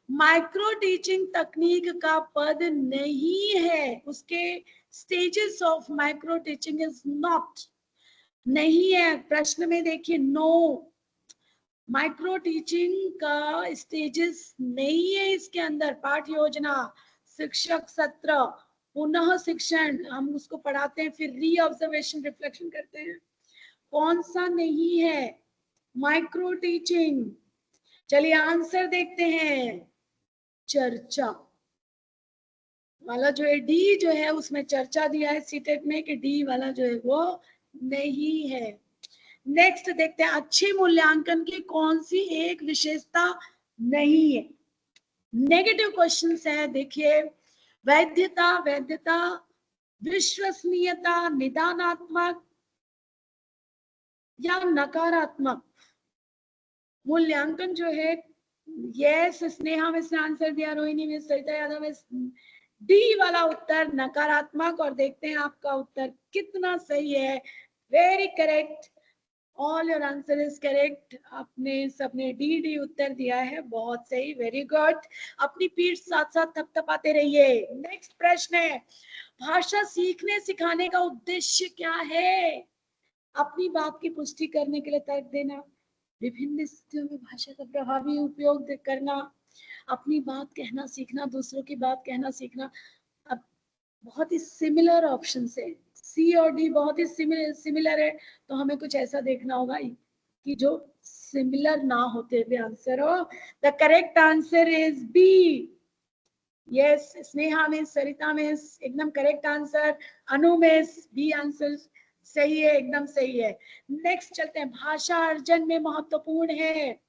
S1: माइक्रो टीचिंग तकनीक का पद नहीं है, उसके stages of micro teaching is not, नहीं है। प्रश्न में देखिए नो, माइक्रो टीचिंग का स्टेजेस नहीं है इसके अंदर। पाठ योजना, शिक्षक सत्र, पुनः शिक्षण, हम उसको पढ़ाते हैं, फिर री ऑब्जर्वेशन, रिफ्लेक्शन करते हैं। कौन सा नहीं है माइक्रो टीचिंग? चलिए आंसर देखते हैं। चर्चा वाला जो है, डी जो है उसमें चर्चा दिया है सीटेट में कि डी वाला जो है वो नहीं है। नेक्स्ट देखते हैं अच्छे मूल्यांकन की कौन सी एक विशेषता नहीं है। नेगेटिव क्वेश्चंस है, देखिए वैधता, विश्वसनीयता, निदानात्मक या नकारात्मक मूल्यांकन जो है। यस, स्नेहा में इसने आंसर दिया, रोहिणी में, सरिता यादव में डी वाला उत्तर नकारात्मक। और देखते हैं आपका उत्तर कितना सही है। Very correct, all your answer is correct. आपने सबने डी उत्तर दिया है, बहुत सही, वेरी गुड। अपनी पीठ साथ साथ थपथपाते रहिए। नेक्स्ट प्रश्न है भाषा सीखने सिखाने का उद्देश्य क्या है? अपनी बात की पुष्टि करने के लिए तर्क देना, विभिन्न स्थितियों में भाषा का प्रभावी उपयोग करना, अपनी बात कहना सीखना, दूसरों की बात कहना सीखना। अब बहुत ही सिमिलर ऑप्शन है, सी और डी बहुत ही सिमिलर है, तो हमें कुछ ऐसा देखना होगा कि जो सिमिलर ना होते हुए आंसर हो। The correct answer is B. Yes, Sneha ma'am, Sarita में एकदम करेक्ट आंसर, अनु में बी आंसर सही है, एकदम सही है। नेक्स्ट चलते हैं, भाषा अर्जन में महत्वपूर्ण है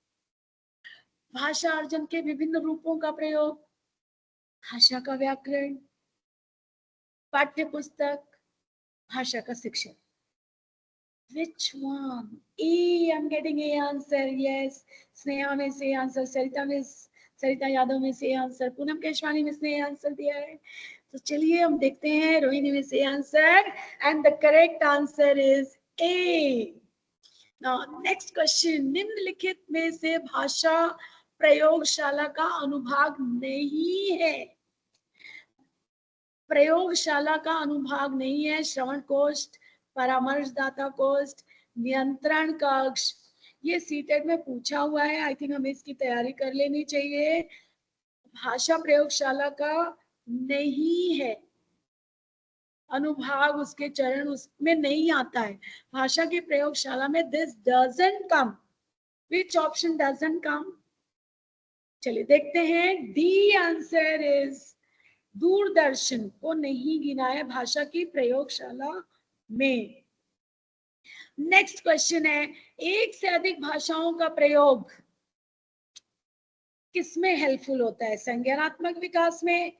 S1: भाषा अर्जन के विभिन्न रूपों का प्रयोग, भाषा का व्याकरण, पाठ्य पुस्तक, भाषा का शिक्षण। Which one? E, I'm getting a answer. Yes. Sneha में से आंसर, सरिता यादव में से आंसर, पूनम केशवानी में से आंसर दिया है। तो चलिए हम देखते हैं रोहिणी में से answer, and the correct answer is A. Now next question, निम्नलिखित में से भाषा प्रयोगशाला का अनुभाग नहीं है। प्रयोगशाला का अनुभाग नहीं है श्रवण कोष्ठ, परामर्शदाता कोष्ठ, नियंत्रण कक्ष। ये सीटेट में पूछा हुआ है, आई थिंक हमें इसकी तैयारी कर लेनी चाहिए। भाषा प्रयोगशाला का नहीं है अनुभाग, उसके चरण उसमें नहीं आता है। भाषा की प्रयोगशाला में this doesn't come. Which option doesn't come? चलिए देखते हैं। डी आंसर इज दूरदर्शन को नहीं गिना है भाषा की प्रयोगशाला में। नेक्स्ट क्वेश्चन है एक से अधिक भाषाओं का प्रयोग किसमें हेल्पफुल होता है? संज्ञानात्मक विकास में,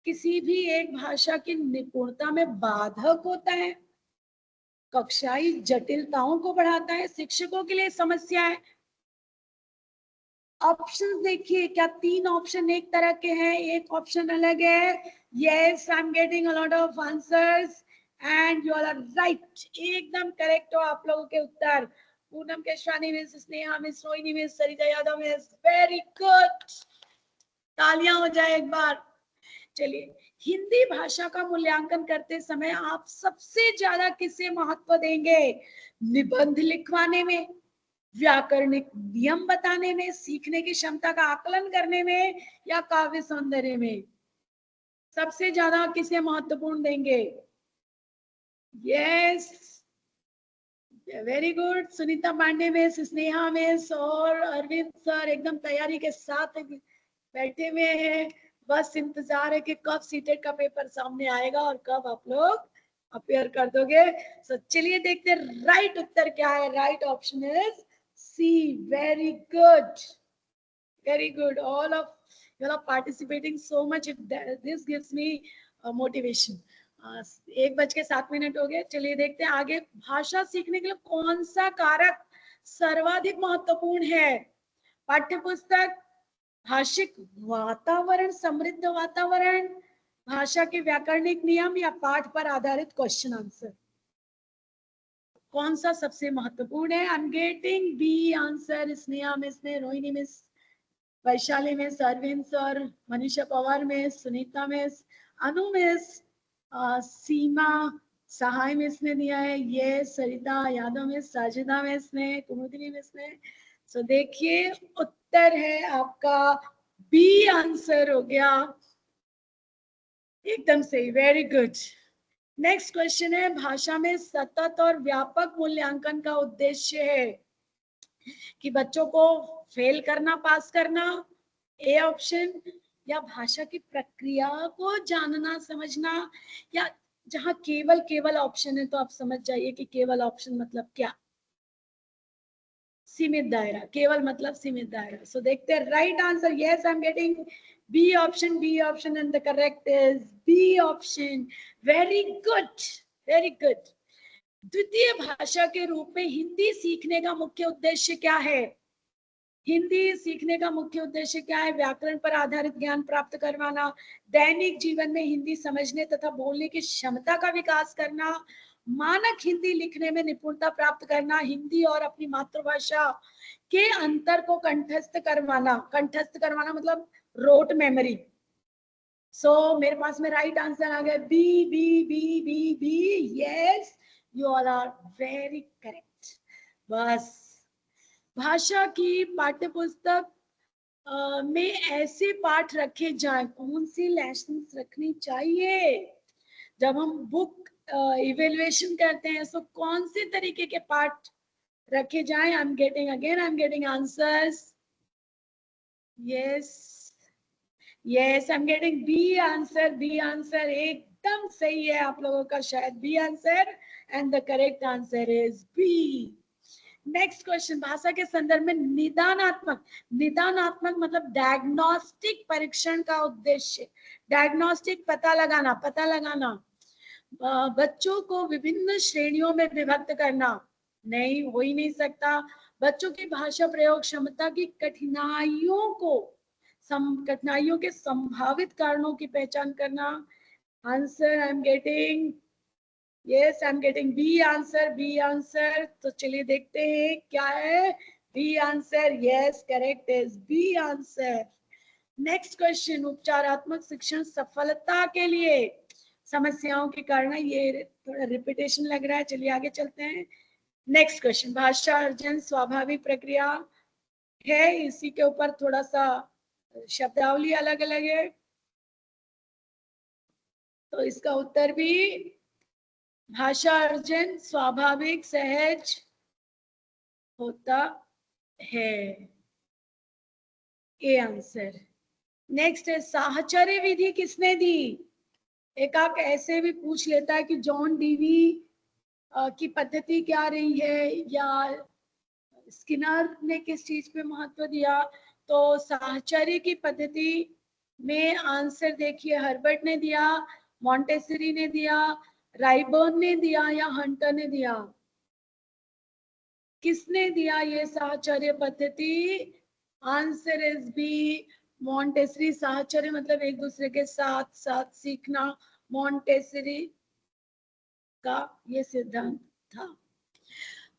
S1: किसी भी एक भाषा की निपुणता में बाधक होता है, कक्षाई जटिलताओं को बढ़ाता है, शिक्षकों के लिए समस्या है। ऑप्शन देखिए, क्या 3 ऑप्शन एक तरह के हैं, एक ऑप्शन अलग है? Yes, I am getting a lot of answers and you are right, एकदम करेक्ट हो आप लोगों के उत्तर। Poonam Keshwani miss, Sneha miss, Rohini miss, Sarita Yadav miss, very good, तालियां हो जाए एक बार। चलिए, हिंदी भाषा का मूल्यांकन करते समय आप सबसे ज्यादा किसे महत्व देंगे? निबंध लिखवाने में, व्याकरणिक नियम बताने में, सीखने की क्षमता का आकलन करने में, या काव्य सौंदर्य में? सबसे ज्यादा किसे महत्वपूर्ण देंगे? Yes, very good, Sunita Pandey miss, Sneha miss और अरविंद सर एकदम तैयारी के साथ बैठे हुए हैं। बस इंतजार है कि कब सीटेट का पेपर सामने आएगा और कब आप लोग अपेयर कर दोगे। सो चलिए देखते हैं राइट उत्तर क्या है। Right option is C. Very good, very good, all of you are participating so much, this gives me motivation. 1:07 हो गए। चलिए देखते हैं आगे, भाषा सीखने के लिए कौन सा कारक सर्वाधिक महत्वपूर्ण है? पाठ्य पुस्तक, भाषिक वातावरण, समृद्ध वातावरण, भाषा के व्याकरणिक नियम, या पाठ पर आधारित क्वेश्चन आंसर? कौन सा सबसे महत्वपूर्ण है? I am getting B answer. Sneha miss ने, Rohini miss, Vaishali miss, Arvind sir, Manisha Pawar miss, Sunita miss, Anu miss, Seema Sahay miss ने दिया है, ये सरिता यादव मिस, साजिदा मिस ने, कुमुदिनी मिस ने। सो देखिए उत्तर है आपका बी आंसर हो गया, एकदम सही, वेरी गुड। नेक्स्ट क्वेश्चन है, भाषा में सतत और व्यापक मूल्यांकन का उद्देश्य है कि बच्चों को फेल करना, पास करना, ए ऑप्शन, या भाषा की प्रक्रिया को जानना समझना, या जहां केवल ऑप्शन है तो आप समझ जाइए कि केवल ऑप्शन मतलब क्या? सीमित दायरा, केवल मतलब सीमित दायरा। सो देखते हैं right answer. Yes, I am getting B option and the correct is B option. Very good, very good. द्वितीय भाषा के रूप में हिंदी सीखने का मुख्य उद्देश्य क्या है? हिंदी सीखने का मुख्य उद्देश्य क्या है? व्याकरण पर आधारित ज्ञान प्राप्त करवाना, दैनिक जीवन में हिंदी समझने तथा बोलने की क्षमता का विकास करना, मानक हिंदी लिखने में निपुणता प्राप्त करना, हिंदी और अपनी मातृभाषा के अंतर को कंठस्थ करवाना। कंठस्थ करवाना मतलब रोट मेमोरी। सो मेरे पास में राइट आंसर आ गया B B B B B. Yes, you all are very correct. बस भाषा की पाठ्यपुस्तक में ऐसे पाठ रखे जाएं, कौन सी लेसन्स रखनी चाहिए? जब हम बुक इवेल्युएशन करते हैं तो कौन से तरीके के पाठ रखे जाएं? I am getting answers. Yes, yes, I am getting B answer एकदम सही है आप लोगों का, शायद B answer, and the correct answer is B. Next question, भाषा के संदर्भ में निदानात्मक मतलब डायग्नोस्टिक परीक्षण का उद्देश्य। डायग्नोस्टिक पता लगाना, बच्चों को विभिन्न श्रेणियों में विभक्त करना नहीं, हो ही नहीं सकता। बच्चों की भाषा प्रयोग क्षमता की कठिनाइयों के संभावित कारणों की पहचान करना। Answer I am getting, yes, I am getting B answer. तो चलिए देखते हैं क्या है B answer. Yes, correct is B answer. Next question, उपचारात्मक शिक्षण सफलता के लिए समस्याओं के कारण, ये थोड़ा रिपीटेशन लग रहा है, चलिए आगे चलते हैं। नेक्स्ट क्वेश्चन, भाषा अर्जन स्वाभाविक प्रक्रिया है, इसी के ऊपर थोड़ा सा शब्दावली अलग अलग है, तो इसका उत्तर भी भाषा अर्जन स्वाभाविक सहज होता है, ए आंसर। नेक्स्ट है, साहचर्य विधि किसने दी? एक आप ऐसे भी पूछ लेता है कि जॉन डीवी की पद्धति क्या रही है, या स्किनर ने किस चीज पे महत्व दिया, तो साहचर्य की पद्धति में आंसर देखिए, हर्बर्ट ने दिया, मॉन्टेसरी ने दिया, राइबर्न ने दिया या हंटर ने दिया? किसने दिया ये साहचर्य पद्धति? Answer is B, Montessori. साहचर्य मतलब एक दूसरे के साथ साथ सीखना, मॉन्टेसरी का ये सिद्धांत था।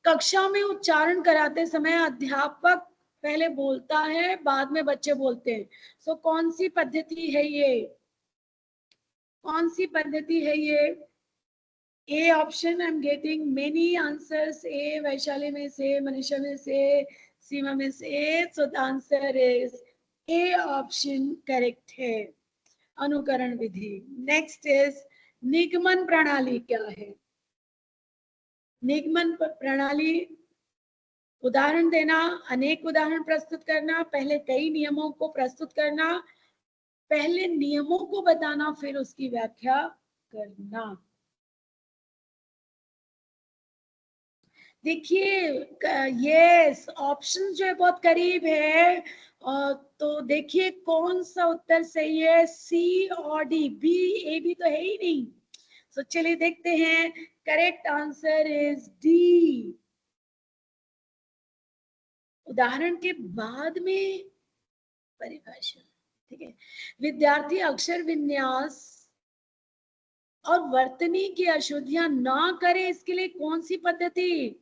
S1: कक्षा में उच्चारण कराते समय अध्यापक पहले बोलता है, बाद में बच्चे बोलते हैं। सो कौन सी पद्धति है ये? कौन सी पद्धति है ये? A option, I am getting many answers. A Vaishali में से, मनीषा में से, सीमा में से। So the answer is A option correct है, अनुकरण विधि। नेक्स्ट इज निगमन प्रणाली क्या है? निगमन प्रणाली, उदाहरण देना, अनेक उदाहरण प्रस्तुत करना, पहले कई नियमों को प्रस्तुत करना, पहले नियमों को बताना, फिर उसकी व्याख्या करना। देखिए ये ऑप्शन जो है बहुत करीब है, तो देखिए कौन सा उत्तर सही है, सी और डी। बी, ए भी तो है ही नहीं। तो चलिए देखते हैं, करेक्ट आंसर इज डी, उदाहरण के बाद में परिभाषा। ठीक है, विद्यार्थी अक्षर विन्यास और वर्तनी की अशुद्धियां ना करे, इसके लिए कौन सी पद्धति?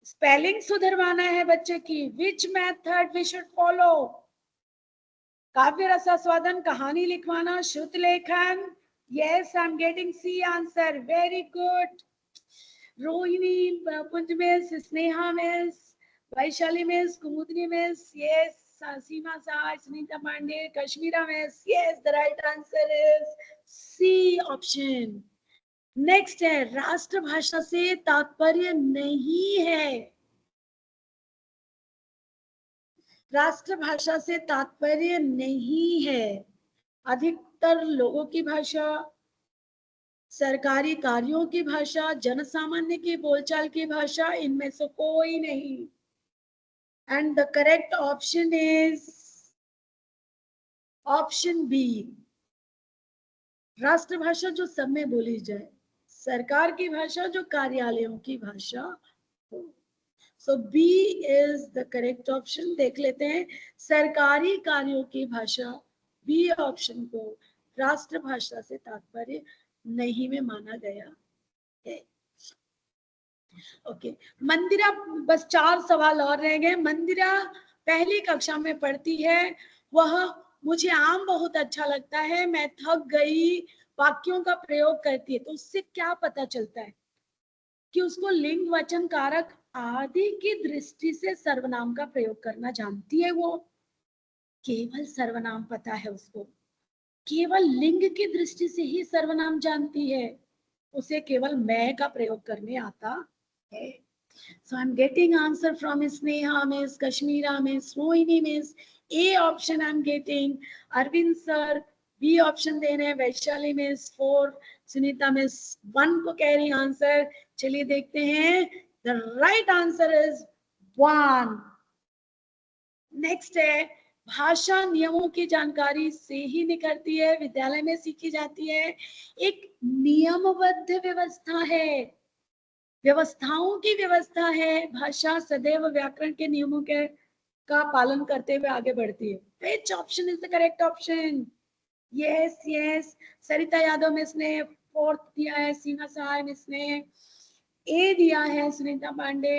S1: स्पेलिंग सुधरवाना है बच्चे की। Which method we should follow? काव्य रसास्वादन, कहानी लिखवाना, शुद्ध लेखन। Yes, I am getting C answer, very good. Rohini, Kunj miss, Sneha miss, Vaishali miss, Kumudini miss, yes, Seema Sahay, Sunita Pandey, Kashmira miss, yes, the right answer is C option. Next है, राष्ट्रभाषा से तात्पर्य नहीं है। राष्ट्रभाषा से तात्पर्य नहीं है अधिकतर लोगों की भाषा, सरकारी कार्यों की भाषा, जनसामान्य की बोलचाल की भाषा, इनमें से कोई नहीं। And the correct option is option B, राष्ट्रभाषा जो सब में बोली जाए, सरकार की भाषा जो कार्यालयों की भाषा हो। So B is the correct option. देख लेते हैं, सरकारी कार्यों की भाषा, बी ऑप्शन को राष्ट्रभाषा से तात्पर्य नहीं में माना गया है। ओके, मंदिरा, बस 4 सवाल और रह गए। मंदिरा पहली कक्षा में पढ़ती है, वह मुझे आम बहुत अच्छा लगता है, मैं थक गई, वाक्यों का प्रयोग करती है। तो उससे क्या पता चलता है कि उसको लिंग, वचन, कारक आदि की दृष्टि से सर्वनाम का प्रयोग करना जानती है। वो केवल सर्वनाम पता है उसको, केवल लिंग की दृष्टि से ही सर्वनाम जानती है, उसे केवल मैं का प्रयोग करने आता है। So I'm getting answer from Sneha Miss, Kashmira Miss, Rohini Miss. A option I'm getting, Arvind sir. B option दे रहे हैं, वैशाली मिस 4, सुनीता मिस 1 को कह रही आंसर। चलिए देखते हैं, the right answer is 1. Next है, भाषा नियमों की जानकारी से ही निकलती है, विद्यालय में सीखी जाती है, एक नियमबद्ध व्यवस्था है, व्यवस्थाओं की व्यवस्था है। भाषा सदैव व्याकरण के नियमों के का पालन करते हुए आगे बढ़ती है। Which option is the correct option? Yes, yes. Sarita Yadav miss ने 4th दिया है, सीमा सहाय मिस ने ए दिया है, सुनीता पांडे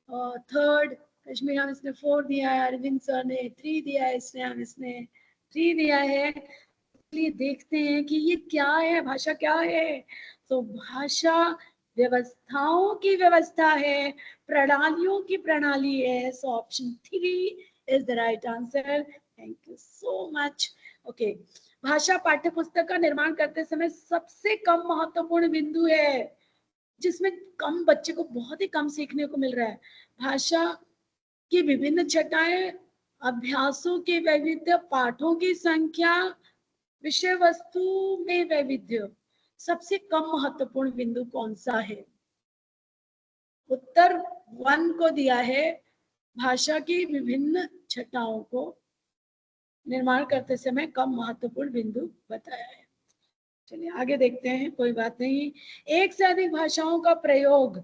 S1: 3rd, कश्मीरा मिस ने 4 दिया है, अरविंद सर ने 3 दिया है, स्नेहा मिस ने 3 दिया है। चलिए देखते हैं कि ये क्या है, भाषा क्या है। तो भाषा व्यवस्थाओं की व्यवस्था है, प्रणालियों की प्रणाली है। So option 3 is the right answer. Thank you so much. Okay, भाषा पाठ्य पुस्तक का निर्माण करते समय सबसे कम महत्वपूर्ण बिंदु है, जिसमें कम बच्चे को बहुत ही कम सीखने को मिल रहा है। भाषा की विभिन्न छटाएं, अभ्यासों के वैविध्य, पाठों की संख्या, विषय वस्तु में वैविध्य, सबसे कम महत्वपूर्ण बिंदु कौन सा है? उत्तर 1 को दिया है, भाषा की विभिन्न छटाओं को निर्माण करते समय कम महत्वपूर्ण बिंदु बताया है। चलिए आगे देखते हैं, कोई बात नहीं। एक से अधिक भाषाओं का प्रयोग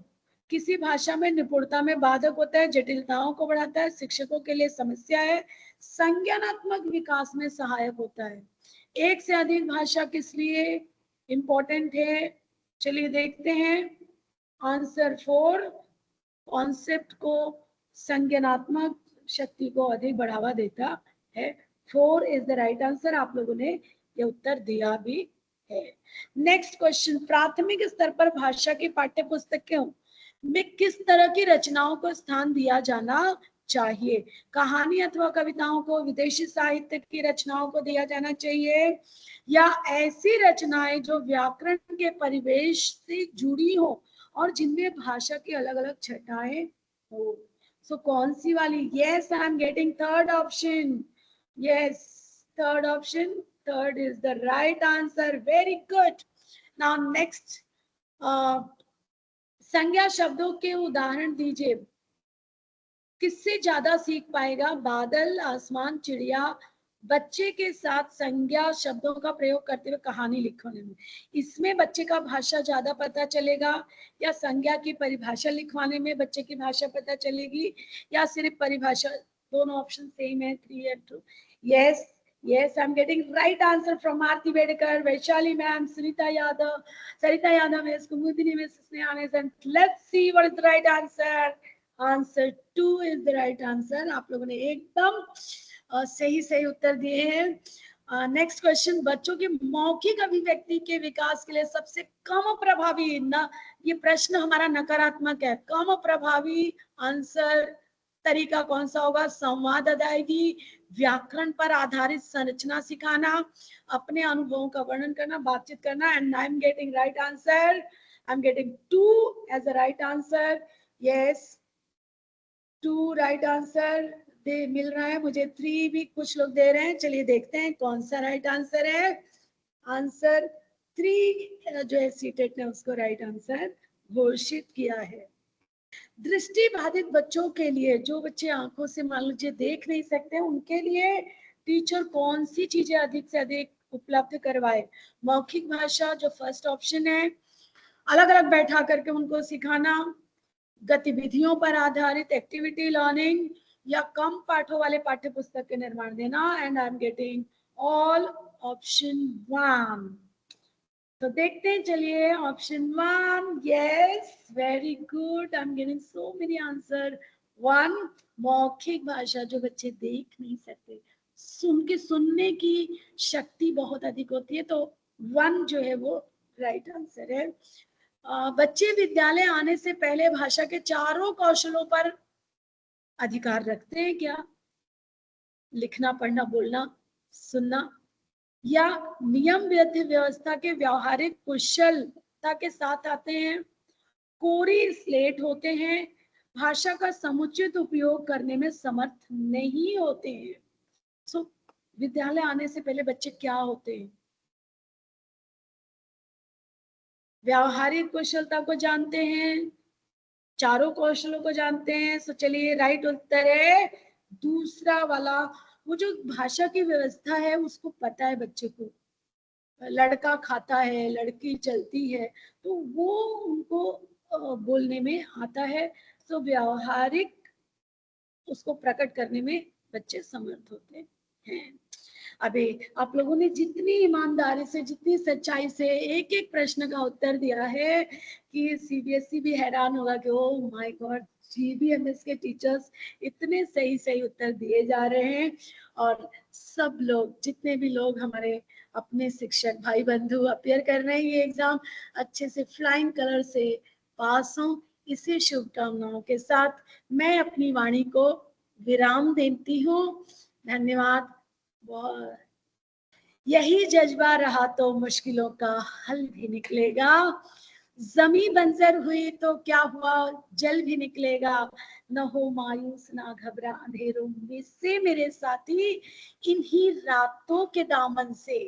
S1: किसी भाषा में निपुणता में बाधक होता है, जटिलताओं को बढ़ाता है, शिक्षकों के लिए समस्या है, संज्ञानात्मक विकास में सहायक होता है। एक से अधिक भाषा किस लिए इंपॉर्टेंट है, चलिए देखते हैं। आंसर 4, कॉन्सेप्ट को, संज्ञानात्मक शक्ति को अधिक बढ़ावा देता है। 4 इज द राइट आंसर। आप लोगों ने ये उत्तर दिया भी है। नेक्स्ट क्वेश्चन, प्राथमिक स्तर पर भाषा की पाठ्य पुस्तकों में किस तरह की रचनाओं को स्थान दिया जाना चाहिए? कहानी अथवा कविताओं को, विदेशी साहित्य की रचनाओं को दिया जाना चाहिए, या ऐसी रचनाएं जो व्याकरण के परिवेश से जुड़ी हो और जिनमें भाषा की अलग अलग छटाएं हो? सो कौन सी वाली? Yes, I am getting third option. Yes, third option, third is the right answer. Very good. Now next, संज्ञा शब्दों के उदाहरण दीजिए। किससे ज्यादा सीख पाएगा? बादल, आसमान, चिड़िया। बच्चे के साथ संज्ञा शब्दों का प्रयोग करते हुए कहानी लिखवाने में, इसमें बच्चे का भाषा ज्यादा पता चलेगा, या संज्ञा की परिभाषा लिखवाने में बच्चे की भाषा पता चलेगी, या सिर्फ परिभाषा? दोनों ऑप्शन सेम है, 3 and 2। Yes, yes, I'm getting right answer from Aarti Bedekar, Vaishali ma'am, Sarita Yadav is Kumudini Miss Sneha is, and let's see what is the right answer. Answer 2 is the right answer. आप लोगों ने एकदम सही उत्तर दिए हैं। Next question, बच्चों के मौखिक अभिव्यक्ति के विकास के लिए सबसे कम प्रभावी, ना ये प्रश्न हमारा नकारात्मक है, कम प्रभावी आंसर तरीका कौन सा होगा? संवाद अदायगी, व्याकरण पर आधारित संरचना सिखाना, अपने अनुभवों का वर्णन करना, बातचीत करना। And I am getting right answer. I am getting 2 as a right answer. Yes, 2 right answer दे मिल रहा है मुझे, 3 भी कुछ लोग दे रहे हैं। चलिए देखते हैं कौन सा राइट आंसर है। आंसर 3 जो है सीटेट ने उसको राइट आंसर घोषित किया है। दृष्टि बाधित बच्चों के लिए, जो बच्चे आंखों से मान लीजिए देख नहीं सकते, उनके लिए टीचर कौन सी चीजें अधिक से अधिक उपलब्ध करवाए? मौखिक भाषा जो फर्स्ट ऑप्शन है, अलग अलग बैठा करके उनको सिखाना, गतिविधियों पर आधारित एक्टिविटी लर्निंग, या कम पाठों वाले पाठ्य पुस्तक के निर्माण देना। And I am getting all option 1। तो देखते हैं, चलिए option 1, yes, very good, I am getting so many answer. 1, मौखिक भाषा जो बच्चे देख नहीं सकते, सुनने की शक्ति बहुत अधिक होती है, तो 1 जो है वो राइट आंसर है। बच्चे विद्यालय आने से पहले भाषा के चारों कौशलों पर अधिकार रखते हैं क्या? लिखना, पढ़ना, बोलना, सुनना, या नियमबद्ध व्यवस्था के व्यावहारिक कुशलता के साथ आते हैं, कोरी स्लेट होते हैं, भाषा का समुचित उपयोग करने में समर्थ नहीं होते हैं? सो विद्यालय आने से पहले बच्चे क्या होते हैं? व्यावहारिक कुशलता को जानते हैं, चारों कौशलों को जानते हैं। सो चलिए राइट उत्तर है दूसरा वाला। वो जो भाषा की व्यवस्था है उसको पता है बच्चे को, लड़का खाता है, लड़की चलती है, तो वो उनको बोलने में आता है। तो व्यावहारिक उसको प्रकट करने में बच्चे समर्थ होते हैं। अभी आप लोगों ने जितनी ईमानदारी से, जितनी सच्चाई से एक एक प्रश्न का उत्तर दिया है कि सीबीएसई भी हैरान होगा कि ओ माय गॉड, जीबीएमएस के टीचर्स इतने सही उत्तर दिए जा रहे हैं। और सब लोग, जितने भी लोग हमारे अपने शिक्षक भाई बंधु अपियर कर रहे हैं ये एग्जाम, अच्छे से फ्लाइंग कलर से पास हों, इसी शुभकामनाओं के साथ मैं अपनी वाणी को विराम देती हूँ। धन्यवाद। यही जज्बा रहा तो मुश्किलों का हल भी निकलेगा। जमीन बंजर हुई तो क्या हुआ, जल भी निकलेगा। न हो मायूस ना घबरा अंधेरों में से मेरे साथी, इन्हीं रातों के दामन से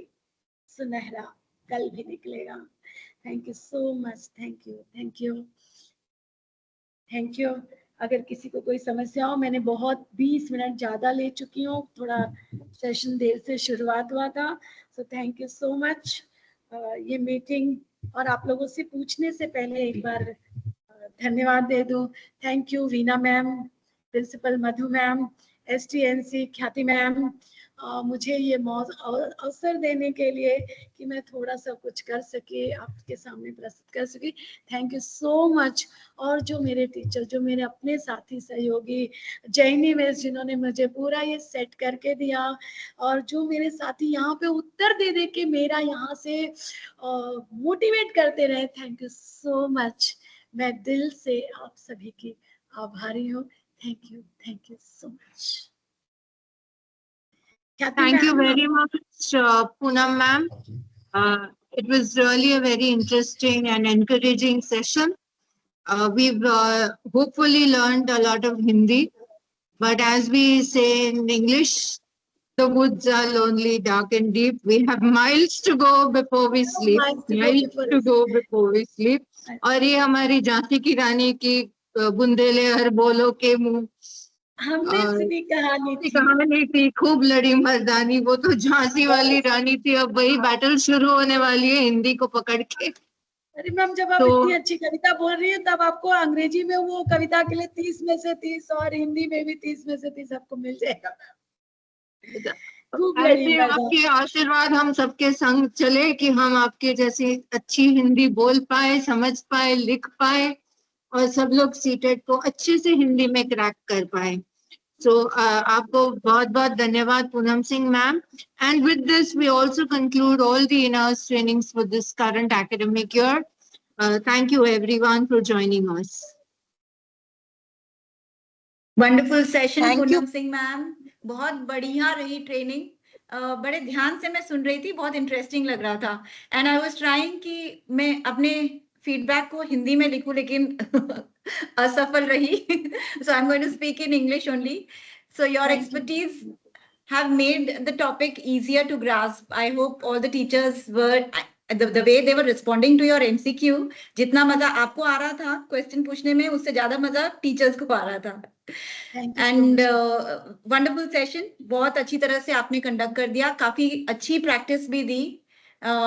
S1: सुनहरा कल भी निकलेगा। Thank you so much, thank you. अगर किसी को कोई समस्या हो, मैंने बहुत 20 मिनट ज्यादा ले चुकी हूँ, थोड़ा सेशन देर से शुरुआत हुआ था। So thank you so much. ये मीटिंग और आप लोगों से पूछने से पहले एक बार धन्यवाद दे दूं। Thank you Veena ma'am, principal Madhu ma'am, STNC Khyati ma'am, मुझे ये अवसर देने के लिए कि मैं थोड़ा सा कुछ कर सके, आपके सामने प्रस्तुत कर सके। Thank you so much. और जो मेरे टीचर, जो मेरे अपने साथी सहयोगी जैनी मिस, जिन्होंने मुझे पूरा ये सेट करके दिया, और जो मेरे साथी यहाँ पे उत्तर दे दे के मेरा यहाँ से मोटिवेट करते रहे, थैंक यू सो मच। मैं दिल से आप सभी की आभारी हूँ। Thank you so much.
S7: Thank you very much, Poonam ma'am. It was really a very interesting and encouraging session. We've hopefully learned a lot of Hindi, but as we say in English, the woods are lonely, dark and deep. We have miles to go before we sleep. और ये हमारी झांसी की रानी की बुंदेले हर बोलो के मुंह
S1: हमने सुनी कहानी
S7: थी, खूब लड़ी मर्दानी। वो तो झांसी वाली रानी थी, अब वही बैटल शुरू होने वाली है हिंदी को पकड़ के।
S1: अरे मैम, जब आप इतनी अच्छी कविता बोल रही है, तब आपको अंग्रेजी में वो कविता के लिए 30 में से 30 और हिंदी में भी 30 में से 30 आपको मिल जाएगा।
S7: ऐसे आपके आशीर्वाद हम सबके संग चले कि हम आपके जैसी अच्छी हिंदी बोल पाए, समझ पाए, लिख पाए, और सब लोग सीटेट को अच्छे से हिंदी में क्रैक कर पाए। So आपको बहुत बहुत धन्यवाद Poonam Singh ma'am. And with this we also conclude all the in-house trainings for this current academic year. Thank you everyone for joining us.
S9: Wonderful session Poonam Singh ma'am, बहुत बढ़िया रही ट्रेनिंग। बड़े ध्यान से मैं सुन रही थी, बहुत इंटरेस्टिंग लग रहा था। एंड आई वाज ट्राइंग कि मैं अपने फीडबैक को हिंदी में लिखूं, लेकिन असफल रही। So I am going to speak in English only. So your expertise have made the topic easier to grasp. I hope all the teachers were the way they were responding to your MCQ, जितना मजा आपको आ रहा था question पूछने में, उससे ज्यादा मजा टीचर्स को आ रहा था। एंड वंडरफुल सेशन, बहुत अच्छी तरह से आपने कंडक्ट कर दिया, काफी अच्छी प्रैक्टिस भी दी,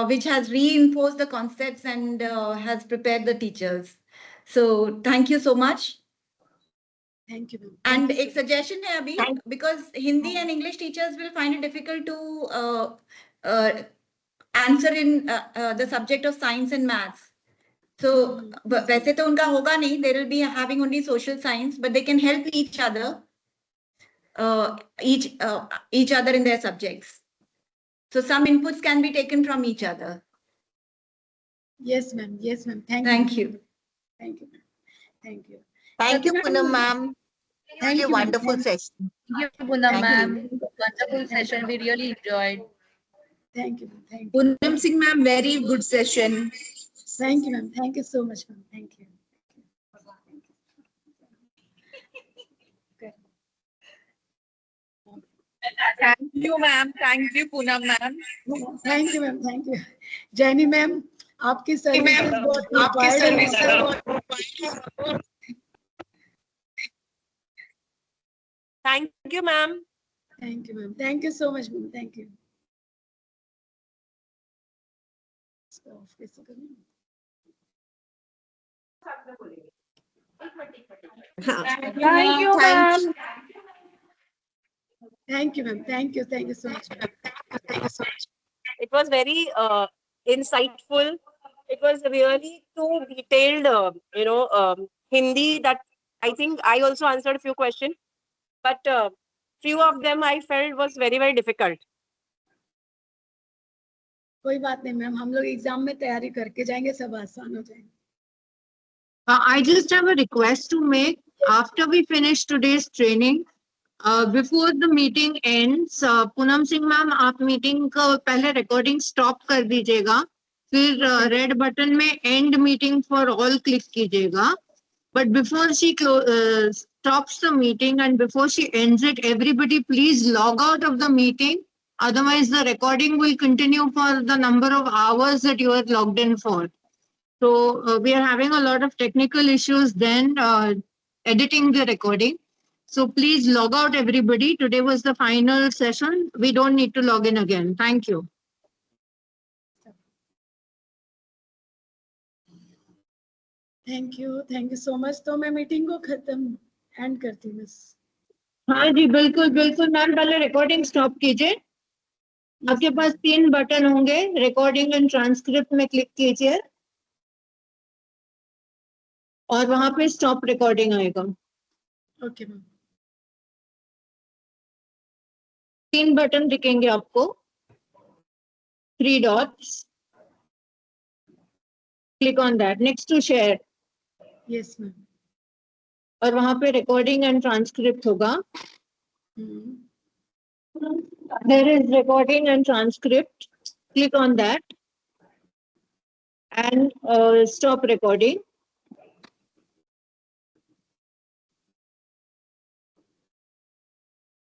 S9: which has reinforced the concepts and has prepared the teachers. So thank you so much.
S1: Thank you.
S9: And एक suggestion है अभी, because Hindi and English teachers will find it difficult to answer in the subject of science and maths. So वैसे तो उनका होगा नहीं, they will be having only social science, but they can help each other, each other in their subjects. So some inputs can be taken from each other.
S1: Yes ma'am, yes ma'am. Thank you. Thank you. Thank you.
S8: Thank you, Poonam ma'am.
S1: Thank you,
S8: Wonderful session.
S2: Thank you, Poonam ma'am. Wonderful session. We really enjoyed.
S1: Thank you. Thank you.
S8: Poonam Singh ma'am, very good session.
S1: Thank you, ma'am. Thank you so much, ma'am. Thank you.
S8: Thank you, ma'am. Thank you, Poonam ma'am.
S1: Thank you, ma'am. Thank you. Jani ma'am, आपकी services बहुत
S3: Thank you, ma'am.
S1: Thank you, ma'am. Thank you so much, ma'am. Thank you.
S2: Thank you, ma'am.
S1: Thank you, ma'am. Thank you. Thank you so much. Thank you so much.
S3: It was very insightful. It was really too detailed, Hindi that I think I also answered a few questions, but few of them I felt was very, very difficult.
S1: कोई बात नहीं ma'am, हम लोग exam में तैयारी करके जाएंगे, सब आसान हो जाएंगे.
S7: I just have a request to make. After we finish today's training, before the meeting ends, Poonam Singh ma'am, आप meeting का पहले recording stop कर दीजिएगा, फिर red button में end meeting for all click कीजिएगा. But before she stops the meeting and before she ends it, everybody please log out of the meeting. Otherwise, the recording will continue for the number of hours that you are logged in for. So we are having a lot of technical issues then. editing the recording. So please log out, everybody. Today was the final session. We don't need to log in again. Thank you.
S1: Thank you so much. तो मैं meeting को खत्म and करती हूँ बस।
S7: हाँ जी, बिल्कुल बिल्कुल मैम, पहले रिकॉर्डिंग स्टॉप कीजिए। आपके पास 3 बटन होंगे, रिकॉर्डिंग एंड ट्रांसक्रिप्ट में क्लिक कीजिए और वहां पे स्टॉप रिकॉर्डिंग आएगा।
S1: Okay ma'am.
S7: 3 बटन दिखेंगे आपको, 3 dots. Click on that. Next to share.
S1: Yes ma'am.
S7: और वहां पे रिकॉर्डिंग एंड ट्रांसक्रिप्ट होगा। There is recording and transcript. Click on that and stop recording.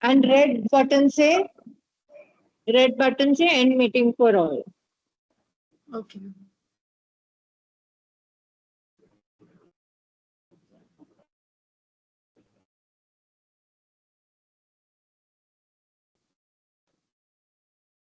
S7: And red button से end meeting for all.
S1: Okay ma'am.